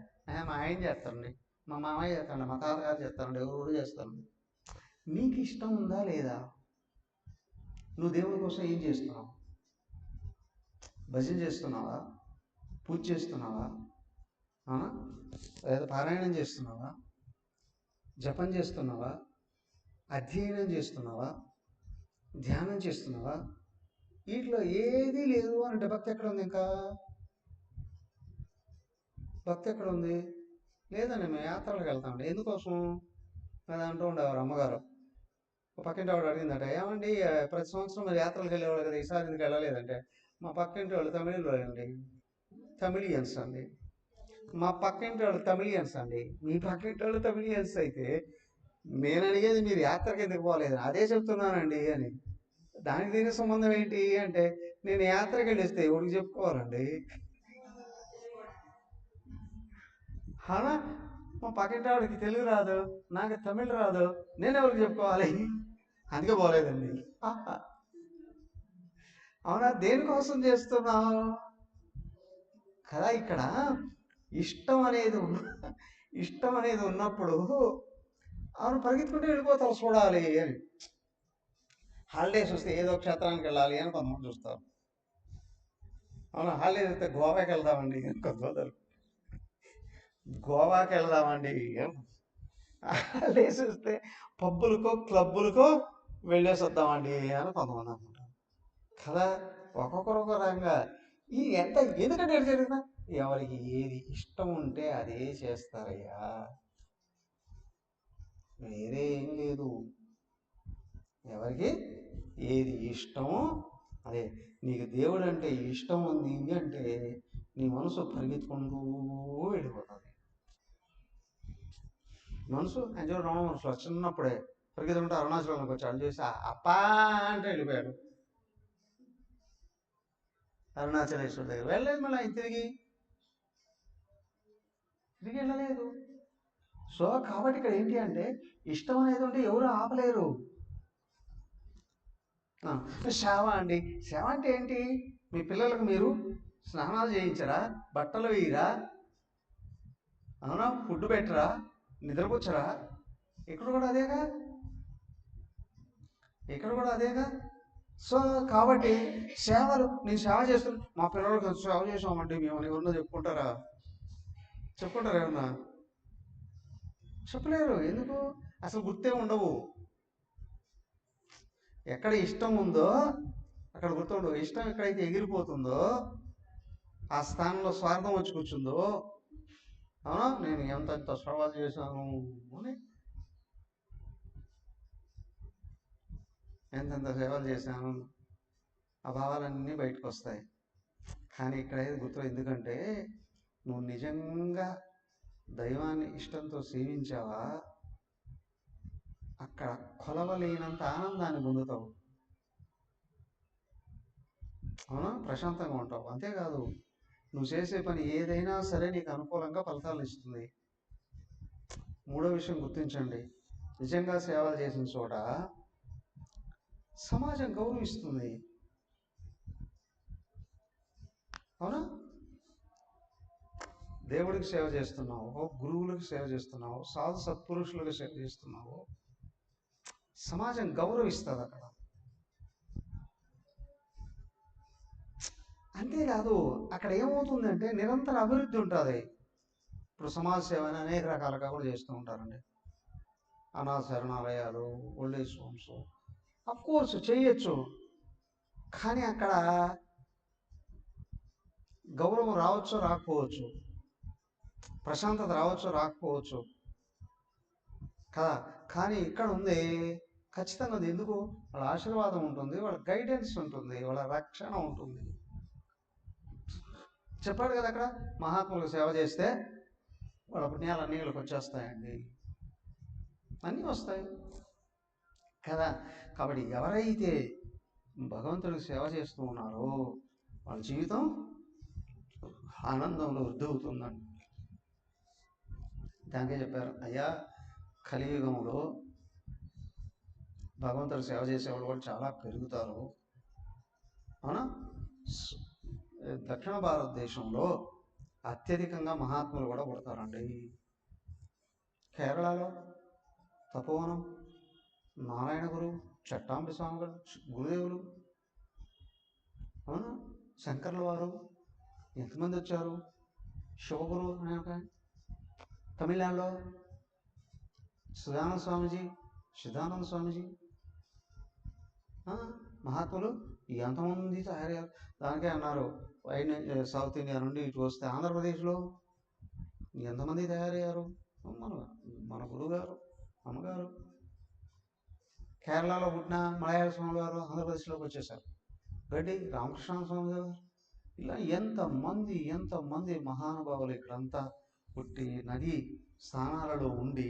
మా ఆయన చేస్తారండి, మా మామయ్య చేస్తారండి, మా తాతగారు చేస్తారండి, ఎవరు చేస్తారండి. నీకు ఇష్టం ఉందా లేదా? నువ్వు దేవుని కోసం ఏం చేస్తున్నావు? భజన చేస్తున్నావా? పూజ చేస్తున్నావా? లేదా పారాయణం చేస్తున్నావా? జపం చేస్తున్నావా? అధ్యయనం చేస్తున్నావా? ధ్యానం చేస్తున్నావా? వీటిలో ఏది లేదు అంటే భక్తి ఎక్కడ ఉంది? ఇంకా భక్తి ఎక్కడ ఉంది? లేదండి, మేము యాత్రలకు వెళ్తామండి. ఎందుకోసం? అది అంటూ ఉండేవారు అమ్మగారు. పక్కింటి వాడు అడిగిందట, ఏమండి ప్రతి సంవత్సరం మీరు యాత్రలకు వెళ్ళేవాళ్ళు కదా, ఈసారి ఎందుకు వెళ్ళలేదంటే, మా పక్కింటి వాళ్ళు తమిళలో అండి, తమిళియన్స్ అండి. మా పక్కింటి వాళ్ళు తమిళియన్స్ అండి. మీ పక్కింటి వాళ్ళు తమిళియన్స్ అయితే నేను అడిగేది మీరు యాత్రకి ఎందుకు పోలేదు, అదే చెప్తున్నానండి అని. దానికి దీనికి సంబంధం ఏంటి అంటే, నేను యాత్రకి వెళ్ళిస్తే ఎవరికి చెప్పుకోవాలండి? అలా మా పక్కింటి వాడికి తెలుగు రాదు, నాకు తమిళ రాదు, నేను ఎవరికి చెప్పుకోవాలి? అందుకే పోలేదండి. అవునా? దేనికోసం చేస్తున్నావు కదా? ఇక్కడ ఇష్టం అనేది ఉన్నప్పుడు అవును పరిగెత్తుకుంటూ వెళ్ళిపోతారు చూడాలి అని. హాలిడేస్ వస్తే ఏదో క్షేత్రానికి వెళ్ళాలి అని కొంతమంది చూస్తారు. అవునా? హాలిడేస్ వస్తే గోవాకి వెళ్దామండి అని కొంతమంది, గోవాకి వెళ్దామండి హాలిడేస్ వస్తే పబ్బులకో క్లబ్బులకో వెళ్ళేసి వద్దామండి అని కొంతమంది అనుకుంటారు కదా. ఒక్కొక్కరు ఒక రకంగా ఈ ఎంత ఎందుకంటే ఎటు జరిగినా ఎవరికి ఏది ఇష్టం ఉంటే అదే చేస్తారయ్యా, వేరే ఏం లేదు. ఎవరికి ఏది ఇష్టమో అదే. నీకు దేవుడు అంటే ఇష్టం ఉంది అంటే నీ మనసు పరిగెత్తుకుంటూ వెళ్ళిపోతుంది. మనసు చూడ రమణ మనసులో చిన్నప్పుడే పరిగెత్తుకుంటూ అరుణాచలంలోకి వచ్చాడు చూసి అప్పా అంటే వెళ్ళిపోయాడు అరుణాచలేశ్వర దగ్గర. వెళ్ళలేదు మళ్ళీ ఆయన తిరిగి వెళ్ళలేదు. సో కాబట్టి ఇక్కడ ఏంటి అంటే ఇష్టం అనేది ఉంటే ఎవరు ఆపలేరు. సేవ అండి, సేవ అంటే ఏంటి? మీ పిల్లలకు మీరు స్నానాలు చేయించరా, బట్టలు వేయరా, అవునా, ఫుడ్ పెట్టరా, నిద్రపుచ్చరా? ఇక్కడ కూడా అదేగా. సో కాబట్టి సేవలు, నేను సేవ చేస్తున్నా, మా పిల్లలకు సేవ చేసామంటే మేము ఎవరన్నా చెప్పుకుంటారా ఏమన్నా? చెప్పలేరు. ఎందుకు? అసలు గుర్తే ఉండవు. ఎక్కడ ఇష్టం ఉందో అక్కడ గుర్తుండవు. ఇష్టం ఎక్కడైతే ఎగిరిపోతుందో ఆ స్థానంలో స్వార్థం వచ్చి కూర్చుందో, అవునా, నేను ఎంత సేవలు చేశాను అని, ఎంతెంత సేవలు చేశాను ఆ భావాలన్నీ బయటకు వస్తాయి. కానీ ఇక్కడైతే గుర్తు. ఎందుకంటే నువ్వు నిజంగా దైవాన్ని ఇష్టంతో సేవించావా, అక్కడ కొలవలేనంత ఆనందాన్ని పొందుతావు. అవునా? ప్రశాంతంగా ఉంటావు. అంతేకాదు నువ్వు చేసే పని ఏదైనా సరే నీకు అనుకూలంగా ఫలితాలు ఇస్తుంది. మూడో విషయం గుర్తించండి, నిజంగా సేవలు చేసిన చోట సమాజం గౌరవిస్తుంది. అవునా? దేవుడికి సేవ చేస్తున్నావు, గురువులకు సేవ చేస్తున్నావు, సాధు సత్పురుషులకు సేవ చేస్తున్నావు, సమాజం గౌరవిస్తుంది అక్కడ. అంతేకాదు అక్కడ ఏమవుతుందంటే నిరంతర అభివృద్ధి ఉంటుంది. ఇప్పుడు సమాజ సేవని అనేక రకాలుగా కూడా చేస్తూ ఉంటారండి. అనాథ శరణాలయాలు, ఓల్డేజ్ హోమ్స్, అఫ్కోర్స్ చేయొచ్చు. కానీ అక్కడ గౌరవం రావచ్చు రాకపోవచ్చు, ప్రశాంతత రావచ్చు రాకపోవచ్చు కదా. కానీ ఇక్కడ ఉంది, ఖచ్చితంగా ఉంది. ఎందుకు? వాళ్ళ ఆశీర్వాదం ఉంటుంది, వాళ్ళ గైడెన్స్ ఉంటుంది, వాళ్ళ రక్షణ ఉంటుంది. చెప్పాడు కదా అక్కడ, మహాత్ములకు సేవ చేస్తే వాళ్ళ పుణ్యాలు అన్నీ వీళ్ళకి వచ్చేస్తాయండి, అన్నీ వస్తాయి కదా. కాబట్టి ఎవరైతే భగవంతుడికి సేవ చేస్తూ ఉన్నారో వాళ్ళ జీవితం ఆనందంలో వృద్ధి అవుతుందండి. దానికే చెప్పారు, అయ్యా కలియుగంలో భగవంతుడు సేవ చేసేవాళ్ళు కూడా చాలా పెరుగుతారు. అవునా? దక్షిణ భారతదేశంలో అత్యధికంగా మహాత్ములు కూడా పుడతారండి. కేరళలో తపోవనం, నారాయణ గురువు, చట్టాంబి స్వామి గారు, గురుదేవులు, అవునా, శంకర్ల వారు ఎంతమంది వచ్చారు, శివగురు అనే తమిళనాడులో సుధానంద స్వామీజీ, సిద్ధానంద స్వామీజీ, మహాత్ములు ఎంతమంది తయారయ్యారు. దానికే అన్నారు, సౌత్ ఇండియా నుండి ఇటు వస్తే ఆంధ్రప్రదేశ్లో ఎంతమంది తయారయ్యారు. మన గురువుగారు, అమ్మగారు కేరళలో పుట్టిన మలయాళ స్వామి గారు ఆంధ్రప్రదేశ్లోకి వచ్చేసారు. గడ్డి రామకృష్ణ స్వామి గారు, ఇలా ఎంతమంది మహానుభావులు ఇక్కడంతా పుట్టి నది స్థానాలలో ఉండి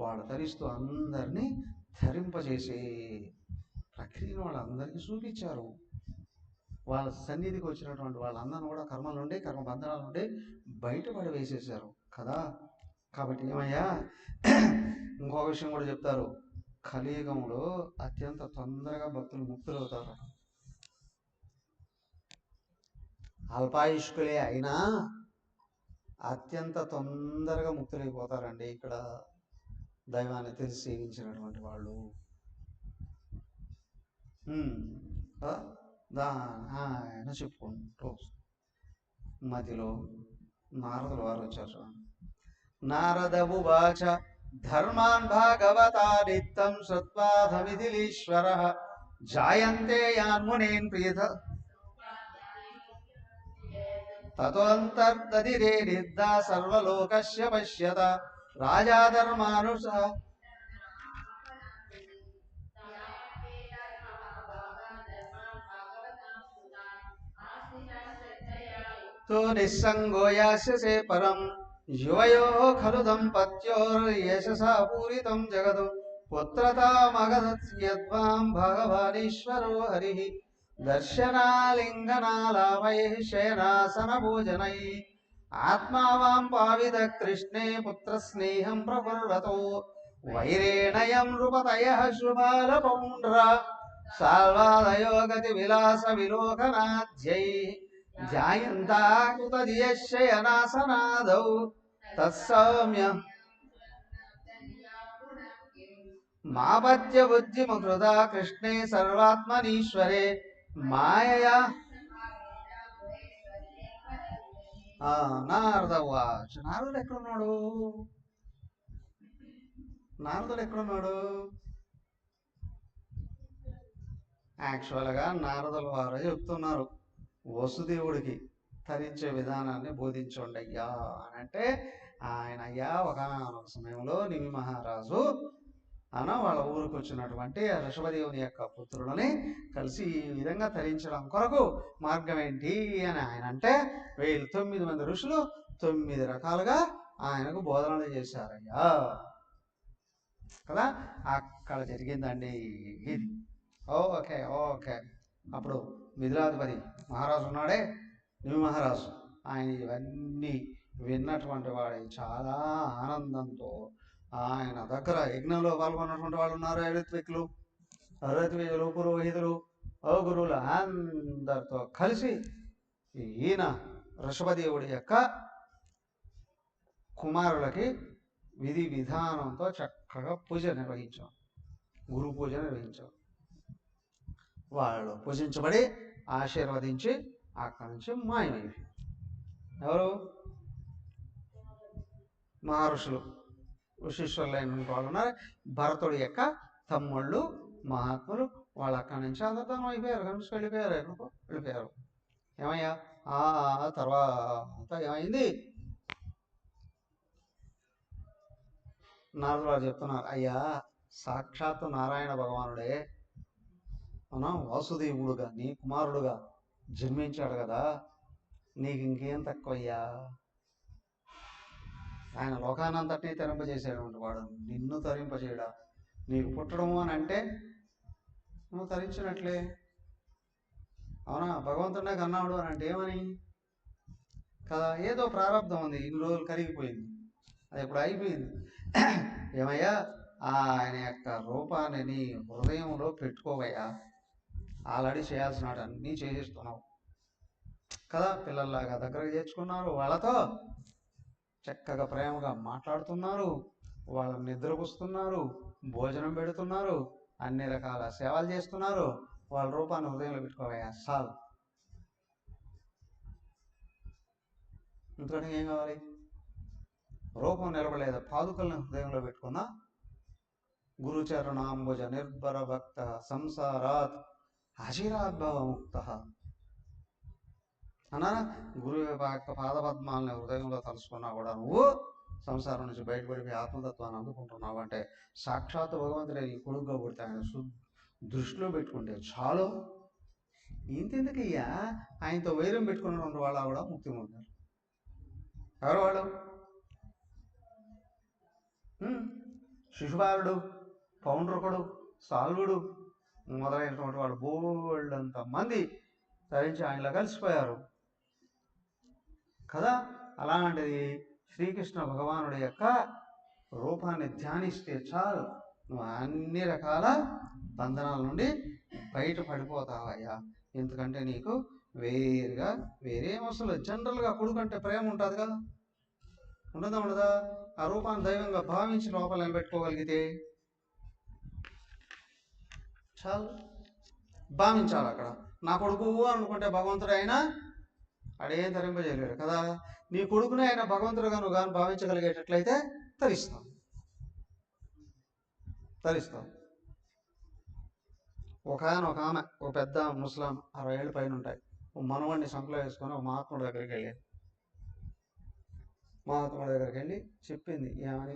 వాళ్ళ తరిస్తూ అందరినీ ధరింపజేసే ప్రక్రియను వాళ్ళందరికీ చూపించారు. వాళ్ళ సన్నిధికి వచ్చినటువంటి వాళ్ళందరినీ కూడా కర్మల నుండి, కర్మబంధనాల నుండి బయటపడి వేసేసారు కదా. కాబట్టి ఏమయ్యా, ఇంకో విషయం కూడా చెప్తారు, కలియుగంలో అత్యంత తొందరగా భక్తులు ముక్తులు అవుతారు. అల్పాయుష్కులే అయినా అత్యంత తొందరగా ముక్తులైపోతారండి ఇక్కడ దైవాన్ని తెలిసి సేవించినటువంటి వాళ్ళు. ఆయన చెప్పుకుంటూ మధ్యలో నారదుల వారు వచ్చారు. నారదవు వాచ ధర్మాన్ భాగవతా నిత్యం శ్రుత్వాధమిథిలీశ్వర జాయంతే యాన్మునేన్ ప్రియత తతోంతర్దదిరే నిద్దా సర్వలోకస్య పశ్యత రాజా ధర్మానుస తో నిస్సంగో యాస్యసే పరం యువయో ఖలు దంపత్యోర్యశసా పూరితం జగదు పుత్రతామగద్వాం భగవానీశ్వరో హరి దర్శనాలింగనాలాభై శయనాసన భోజనై ఆత్మావాం పావిత కృష్ణే పుత్రస్నేహం ప్రకుర్వతో వైరేణయం నృపతయ శుభాల పౌండ్ర సాల్వాదయో గతి విలాస విలోకనాధ్యై జాయంతాకుతదియశయనాసనాదౌ తత్సౌమ్య మాపత్య బుద్ధిముకృతా కృష్ణే సర్వాత్మనీశ్వరే మాయయా నారదవాచ నారదుడు ఎక్కడున్నాడు? యాక్చువల్గా నారదుల వారు చెప్తున్నారు వసుదేవుడికి తరించే విధానాన్ని బోధించండి అయ్యా అని. అంటే ఆయన అయ్యా ఒకనొక సమయంలో నిమి మహారాజు వాళ్ళ ఊరికి వచ్చినటువంటి ఋషభదేవుని యొక్క పుత్రులని కలిసి ఈ విధంగా తరించడం కొరకు మార్గం ఏంటి అని ఆయన అంటే 9 మంది ఋషులు 9 రకాలుగా ఆయనకు బోధనలు చేశారయ్యా కదా. అక్కడ జరిగిందండి ఇది. ఓకే. అప్పుడు మిథిలాధిపతి మహారాజు ఉన్నాడే నిమి మహారాజు, ఆయన ఇవన్నీ విన్నటువంటి వాడు చాలా ఆనందంతో ఆయన దగ్గర యజ్ఞంలో పాల్గొన్నటువంటి వాళ్ళు ఉన్నారు. ఋత్వికులు పురోహితులు గురువులు అందరితో కలిసి ఈయన ఋషభదేవుడి యొక్క కుమారులకి విధి విధానంతో చక్కగా పూజ నిర్వహించాం, గురు పూజ నిర్వహించాం. వాళ్ళు పూజించబడి ఆశీర్వదించి అక్కడి నుంచి మాయమైపోయి ఎవరు మహర్షులు శిష్యులైన వాళ్ళు ఉన్నారు. భరతుడి యొక్క తమ్ముళ్ళు మహాత్ములు వాళ్ళు అక్కడి నుంచి అందరితోనూ అయిపోయారు, కనిపించి వెళ్ళిపోయారు. ఏమయ్యా ఆ తర్వాత ఏమైంది? నారదులు వారు చెప్తున్నారు, అయ్యా సాక్షాత్తు నారాయణ భగవానుడే వాసుదేవుడుగా నీ కుమారుడుగా జన్మించాడు కదా, నీకు ఇంకేం తక్కువయ్యా? ఆయన లోకానంతటినీ తరింపజేసేటువంటి వాడు, నిన్ను తరింపజేయడా? నీకు పుట్టడము అని అంటే నువ్వు తరించినట్లే. అవునా? భగవంతుడే కన్నాడు అని అంటే ఏమని కదా, ఏదో ప్రారంధం ఉంది, ఇన్ని రోజులు కరిగిపోయింది, అది ఇప్పుడు అయిపోయింది. ఏమయ్యా ఆయన యొక్క రూపాన్ని నీ హృదయంలో పెట్టుకోవయ్యా, ఆల్రెడీ చేయాల్సిన అన్నీ చేసేస్తున్నావు కదా. పిల్లల్లాగా దగ్గరకు చేర్చుకున్నారు, వాళ్ళతో చక్కగా ప్రేమగా మాట్లాడుతున్నారు, వాళ్ళని నిద్రపుస్తున్నారు, భోజనం పెడుతున్నారు, అన్ని రకాల సేవలు చేస్తున్నారు. వాళ్ళ రూపాన్ని హృదయంలో పెట్టుకోవయ్యా చాలు. ఇంతకంటే ఏం కావాలి? రూపం నిలబడలేదు, పాదుకల్ని హృదయంలో పెట్టుకున్నా. గురుచరణాంబుజ నిర్భర భక్త సంసారాత్ అచిరాద్భవ ముక్త అన్నా. గురువు యొక్క పాదపద్మాలని హృదయంలో తలుసుకున్నా కూడా నువ్వు సంసారం నుంచి బయటపడిపోయి ఆత్మతత్వాన్ని అందుకుంటున్నావు అంటే సాక్షాత్ భగవంతుడే నీ కొడుకుగా పుడితే ఆయన దృష్టిలో పెట్టుకుంటే చాలు. ఇంతెందుకయ్యా ఆయనతో వైరం పెట్టుకున్నటువంటి వాళ్ళ కూడా ముక్తి పొందారు. ఎవరు వాళ్ళు? శిశుపాలుడు, పౌండ్రకుడు, సాల్వుడు మొదలైనటువంటి వాళ్ళు బోల్డంత మంది ధరించి ఆయనలో కలిసిపోయారు కదా. అలాంటిది శ్రీకృష్ణ భగవానుడి యొక్క రూపాన్ని ధ్యానిస్తే చాలు, నువ్వు అన్ని రకాల బంధనాల నుండి బయట పడిపోతావయ్యా. ఎందుకంటే నీకు వేరుగా వేరేం అసలు జనరల్గా కొడుకు అంటే ప్రేమ ఉంటుంది కదా, ఉండదా? ఆ రూపాన్ని దైవంగా భావించి లోపల నిలబెట్టుకోగలిగితే చాలు. భావించాలి అక్కడ నా కొడుకు అనుకుంటే భగవంతుడు అయినా అడేం తరింపజేయలేడు కదా. నీ కొడుకునే ఆయన భగవంతుడుగా నువ్వు కానీ భావించగలిగేటట్లయితే తరిస్తాం. ఒక ఆమె ఒక పెద్ద ముస్లాం 60 ఏళ్ళ పైన ఉంటాయి, మనవాడిని సంకలో వేసుకొని ఒక మహాత్ముడి దగ్గరికి వెళ్ళి చెప్పింది, ఏమని,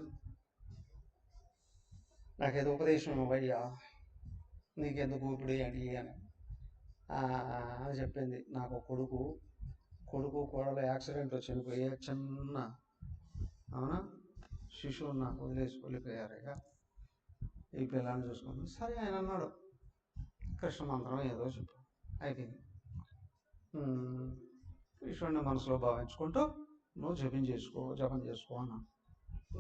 నాకేదో ఉపదేశం ఇవ్వయ్యా, నీకెందుకు ఇప్పుడు ఏంటి అని చెప్పింది. నాకు కొడుకు కోడలు యాక్సిడెంట్లో చనిపోయే చిన్న అవునా శిశువు నాకు వదిలేసి వెళ్ళిపోయారయ్యా, ఈ పిల్లాన్ని చూసుకుంది. సరే ఆయన అన్నాడు, కృష్ణ మంత్రం ఏదో చెప్పు, అయిపోయింది. కృష్ణుడిని మనసులో భావించుకుంటూ నువ్వు జపం చేసుకో అన్నాడు.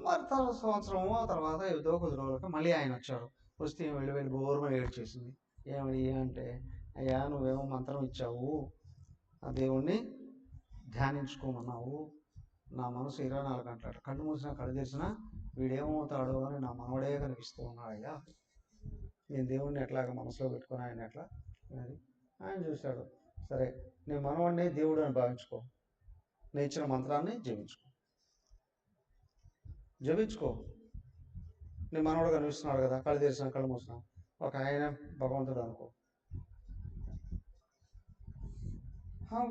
మరి సంవత్సరమో తర్వాత ఏదో కొద్ది రోజులకి మళ్ళీ ఆయన వచ్చాడు. వస్తే వెళ్ళి బోర్మ ఏడ్చేసింది. ఏమని అంటే, అయ్యా నువ్వేమో మంత్రం ఇచ్చావు, ఆ దేవుణ్ణి ధ్యానించుకోమన్నావు, నా మనసు 24 గంటలు కళ్ళు మూసినా కళ్ళు తెరిచినా వీడేమవుతాడో అని నా మనవడే కనిపిస్తూ ఉన్నాడయ్యా, నేను దేవుణ్ణి ఎట్లాగ మనసులో పెట్టుకుని ఆయన ఎట్లా అది ఆయన చూశాడు. సరే నీ మనవాడిని దేవుడు అని భావించుకో, నేను ఇచ్చిన మంత్రాన్ని జపించుకో, నీ మనవాడు కనిపిస్తున్నాడు కదా, కళ్ళు తెరిచిన కళ్ళు మూసిన ఒక ఆయన భగవంతుడు అనుకో.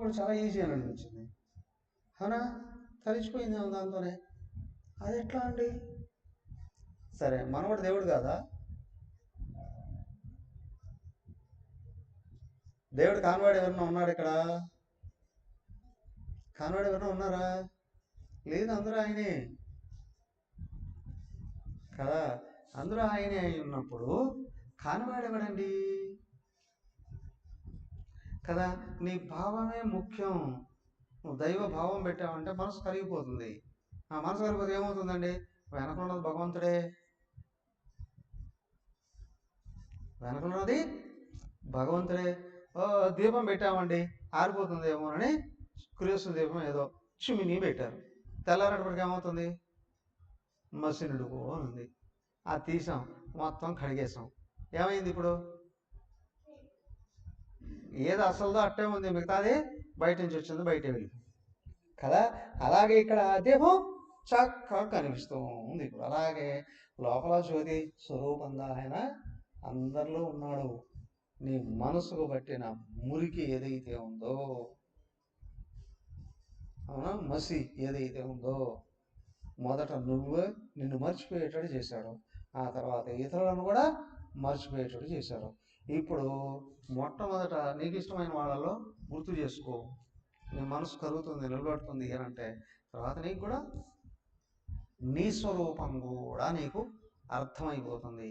కూడా చాలా ఈజీ అని అనిపించింది. అవునా, తలిచిపోయింది దాంతోనే. అది ఎట్లా అండి? సరే మనవాడు దేవుడు కాదా? దేవుడు కానివాడు ఎవరన్నా ఉన్నాడు ఇక్కడ? కానివాడు ఎవరన్నా ఉన్నారా? లేదు, అందరూ ఆయనే కదా. అందరూ ఆయనే అయి ఉన్నప్పుడు కానివాడు ఎవడండి కదా. నీ భావమే ముఖ్యం. నువ్వు దైవ భావం పెట్టావంటే మనసు కరిగిపోతుంది. ఆ మనసు కరిగిపోతే ఏమవుతుందండి? వెనకలున్నది భగవంతుడే, వెనకలున్నది భగవంతుడే. దీపం పెట్టామండి ఆరిపోతుందేమోనని క్రీస్తు దీపం ఏదో చిమిని పెట్టారు, తెల్లారేటప్పటికి ఏమవుతుంది? మసినుడుకు అని ఉంది. అది తీసాం, మొత్తం కడిగేసాం, ఏమైంది? ఇప్పుడు ఏది అసలుదో అట్టే ఉంది, మిగతాది బయట నుంచి వచ్చింది బయటే వెళ్ళి కదా. అలాగే ఇక్కడ దేహం చక్కగా కనిపిస్తూ ఉంది. ఇప్పుడు అలాగే లోపల జ్యోతి స్వరూపంగా ఆయన అందరిలో ఉన్నాడు. నీ మనసుకు పట్టిన మురికి ఏదైతే ఉందో, అవునా, మసి ఏదైతే ఉందో, మొదట నిన్ను మర్చిపోయేటట్టు చేశాడు, ఆ తర్వాత ఇతరులను కూడా మర్చిపోయేటట్టు చేశాడు. ఇప్పుడు మొట్టమొదట నీకు ఇష్టమైన వాళ్ళలో గుర్తు చేసుకో, నీ మనసు కరుగుతుంది, నిలబడుతుంది అని అంటే తర్వాత నీకు కూడా నీ స్వరూపం కూడా నీకు అర్థమైపోతుంది.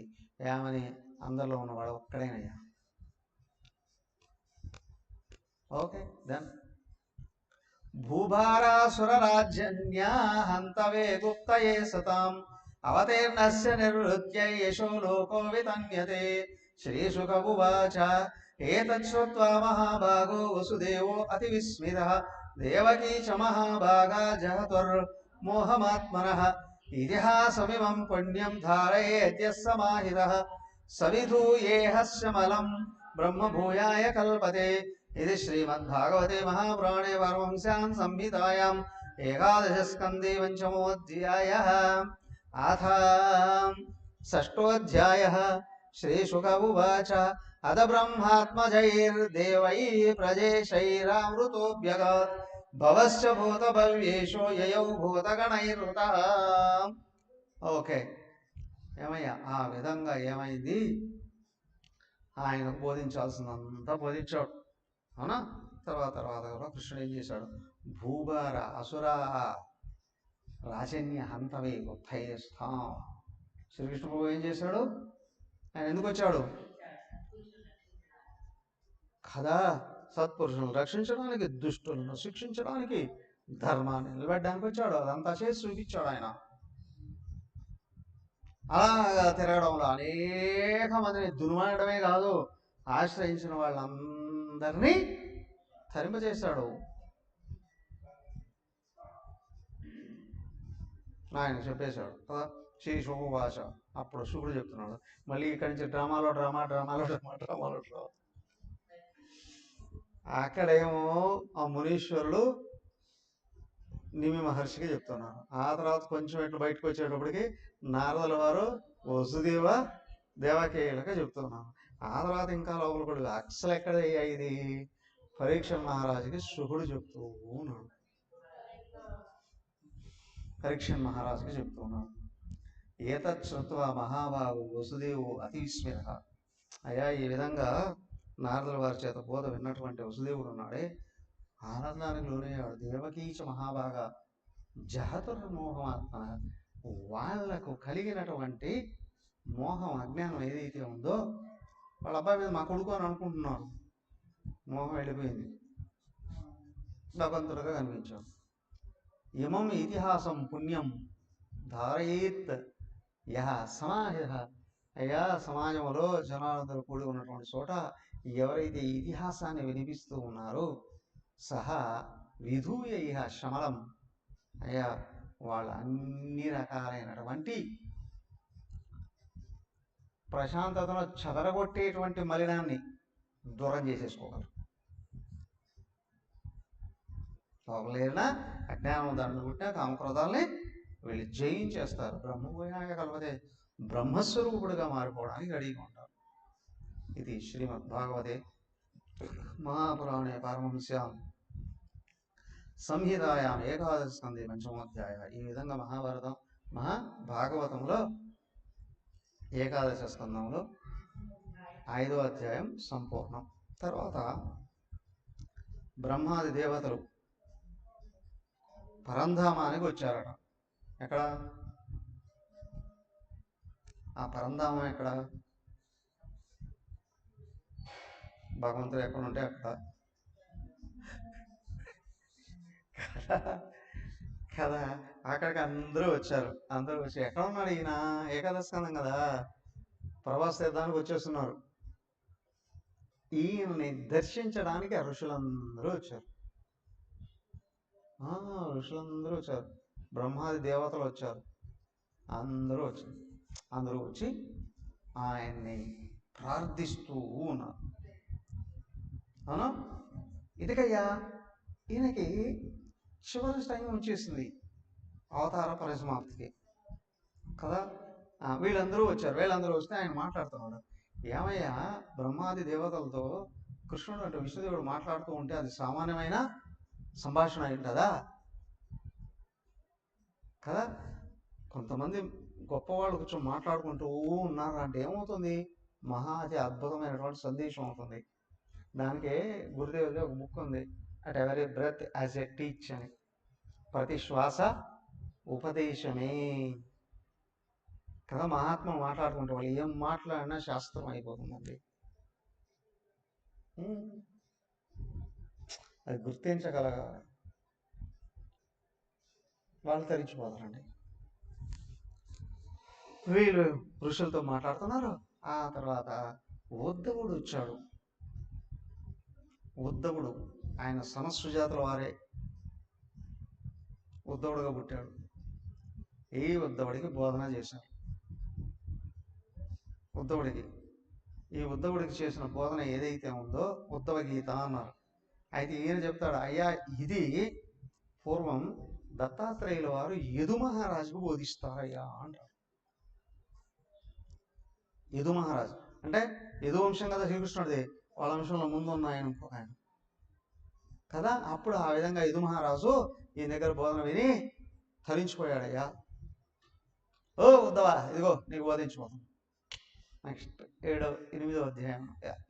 ఏమని? అందరిలో ఉన్నవాడు ఒక్కడేనయ్యా. ఓకే, దెన్ భూభారాసురరాజ్యన్యా హంతవే గుప్తయే సతాం అవతీర్ణస్య నిర్వృత్య యశో లోకో వితన్యతే. శ్రీశుక ఉవాచ ఏతత్ శ్రుత్వా మహాభాగో వసుదేవో అతి విస్మితః దేవకీ చ మహాభాగా జహతుర్మోహమాత్మనః ఇతిహాసమిమం పుణ్యం ధారయేద్యః సమాహితః సవిధూయేహస్య మలం బ్రహ్మభూయాయ కల్పతే. ఇది శ్రీమద్భాగవతే మహాపురాణే పరమహంస్యాం సంహితాయాం ఏకాదశ స్కందే పంచమోऽధ్యాయः అథ షష్ఠోऽధ్యాయः. శ్రీశుక ఉవాచ అద బ్రహ్మాత్మజైర్దేవైః ప్రజేశైరామృతోऽభ్యగాత్ భవశ్చ భూతభవ్యేషు యయౌ భూతగణైర్వృతః. ఓకే, ఏమయ్యా ఆ విధంగా ఏమైంది? ఆయన బోధించాల్సిందంతా బోధించాడు, అవునా. తర్వాత కూడా కృష్ణుడు ఏం చేశాడు? భూభార అసుర రాజన్య హంతవే ఉత్తయస్థాం. శ్రీకృష్ణ ప్రభు ఏం చేశాడు? ఆయన ఎందుకు వచ్చాడు కదా? సత్పురుషులను రక్షించడానికి, దుష్టులను శిక్షించడానికి, ధర్మాన్ని నిలబెట్టడానికి వచ్చాడు. అదంతా చేసి చూపించాడు ఆయన. అలాగా తిరగడంలో అనేక మందిని దుర్మార్గమే కాదు, ఆశ్రయించిన వాళ్ళందరినీ తరింపజేశాడు. ఆయన చెప్పేశాడు కదా, శ్రీ శుభభాష. అప్పుడు శుకుడు చెప్తున్నాడు. మళ్ళీ ఇక్కడి నుంచి డ్రామాలో అక్కడేమో ఆ మునీశ్వరులు నిమి మహర్షికి చెప్తున్నారు. ఆ తర్వాత కొంచెం ఇట్లా బయటకు వచ్చేటప్పటికి నారదుల వారు వసుదేవ దేవకేయులకి చెప్తున్నారు. ఆ తర్వాత ఇంకా లోపల కూడా అసలు ఎక్కడ ఇది పరీక్ష మహారాజుకి శుకుడు చెప్తూ ఉన్నాడు. పరీక్ష మహారాజుకి చెప్తున్నాడు. ఏతత్ శ్రుత్వా మహాబాహు వసుదేవు అతిస్మిర. అయ్యా, ఈ విధంగా నారదుల వారి చేత బోధ విన్నటువంటి వసుదేవుడు ఉన్నాడే, ఆనందానికి లోనయ్యాడు. దేవకీచ మహాభాగ జహతుర్మోహమాత్మ. వాళ్లకు కలిగినటువంటి మోహం, అజ్ఞానం ఏదైతే ఉందో, వాళ్ళ అబ్బాయి మీద మా కొడుకు అని అనుకుంటున్నారు. మోహం వెళ్ళిపోయింది, భగవంతుడుగా కనిపించాడు. ఇమం ఇతిహాసం పుణ్యం ధారయేత్ యహ సమాహిత. అయ్యా, సమాజంలో జనాలందరూ కూడి ఉన్నటువంటి చోట ఎవరైతే ఇతిహాసాన్ని వినిపిస్తూ ఉన్నారో సహా విధూయ ఇహ శమలం. అయ్యా, వాళ్ళ అన్ని రకాలైనటువంటి ప్రశాంతతను చెదరగొట్టేటువంటి మలినాన్ని దూరం చేసేసుకోగలరు. లోపలేరిన అజ్ఞానం దాన్ని పుట్టిన కామక్రోధాలని వీళ్ళు జయించేస్తారు. బ్రహ్మపోయినాక కలపతే బ్రహ్మస్వరూపుడుగా మారిపోవడానికి రెడీగా ఉంటారు. ఇది శ్రీమద్ భాగవతే మహాపురాణే పారమహంస్యాం సంహితాయాం ఏకాదశ స్కందే పంచమోధ్యాయ. ఈ విధంగా మహాభాగవతంలో ఏకాదశ స్కందంలో 5వ అధ్యాయం సంపూర్ణం. తర్వాత బ్రహ్మాది దేవతలు పరంధామానికి వచ్చారట. ఎక్కడ ఆ పరంధామం? ఎక్కడ? భగవంతుడు ఎక్కడుంటే అక్కడ కదా. అక్కడికి అందరూ వచ్చారు. అందరూ వచ్చి ఎక్కడ ఉన్నాడు ఈయన? ఏకాదశి స్కందం కదా, ప్రభాస్ తీర్థానికి వచ్చేస్తున్నారు. ఈయనని దర్శించడానికి ఋషులందరూ వచ్చారు. ఋషులందరూ వచ్చారు, బ్రహ్మాది దేవతలు వచ్చారు, అందరూ వచ్చారు. అందరూ వచ్చి ఆయన్ని ప్రార్థిస్తూ ఉన్నారు. అవునా? ఇదికయ్యా, ఈయనకి చివరి టైం వచ్చేసింది అవతార పరిసమాప్తికి కదా. వీళ్ళందరూ వచ్చారు. వీళ్ళందరూ వస్తే ఆయన మాట్లాడుతున్నాడు. ఏమయ్యా, బ్రహ్మాది దేవతలతో కృష్ణుడు అంటే విష్ణుదేవుడు మాట్లాడుతూ ఉంటే అది సామాన్యమైన సంభాషణ అయింటదా కదా. కొంతమంది గొప్పవాళ్ళు కొంచెం మాట్లాడుకుంటూ ఉన్నారు అంటే ఏమవుతుంది? అతి అద్భుతమైనటువంటి సందేశం అవుతుంది. దానికే గురుదేవుడి ఒక బుక్ ఉంది, at every breath as a teach అని. ప్రతి శ్వాస ఉపదేశమే కదా. మహాత్మ మాట్లాడుకుంటే వాళ్ళు ఏం మాట్లాడినా శాస్త్రం అయిపోతుందండి. అది గుర్తించగలగా వాళ్ళు తరించిపోతారండి. వీళ్ళు ఋషులతో మాట్లాడుతున్నారు. ఆ తర్వాత ఉద్ధవుడు వచ్చాడు. ఉద్ధవుడు ఆయన సనస్సుజాతుల వారే, ఉద్ధవుడుగా పుట్టాడు. ఈ ఉద్ధవుడికి బోధన చేశారు. ఈ ఉద్ధవుడికి చేసిన బోధన ఏదైతే ఉందో ఉద్ధవ గీత అన్నారు. అయితే ఈయన చెప్తాడు, అయ్యా, ఇది పూర్వం దత్తాత్రేయుల వారు యదు మహారాజుకు బోధిస్తారయ్యా అంటారు. యదు మహారాజు అంటే యదు వంశం కదా శ్రీకృష్ణుడిది, వాళ్ళ వంశంలో ముందున్న ఆయన కదా. అప్పుడు ఆ విధంగా యదు మహారాజు ఈ దగ్గర బోధన విని తరించిపోయాడయ్యా. ఓ ఉద్ధవా, ఇదిగో నీకు బోధించిపోతాం. నెక్స్ట్ 7వ అధ్యాయం,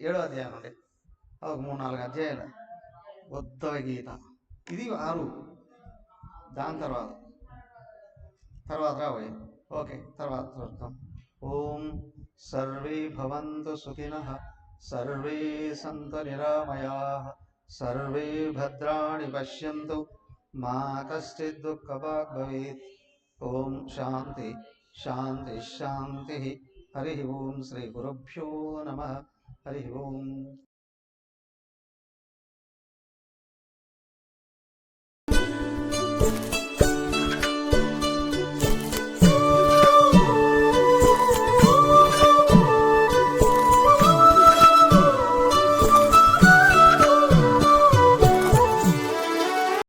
7వ అధ్యాయం నుండి ఒక 3-4 అధ్యాయాలు ఉద్ధవ గీత. ఇది 6. దాని తర్వాత రాబోయే. ఓకే, తర్వాత చూద్దాం. ఓం సర్వే భవంతు సుఖినః, సర్వే సంతు నిరామయాః, సర్వే భద్రాణి పశ్యంతు, మా కశ్చిద్ దుఃఖభాగ్ భవేత్. ఓం శాంతి శాంతి శాంతి. హరి ఓం. శ్రీ గురుభ్యో నమః. హరి ఓం.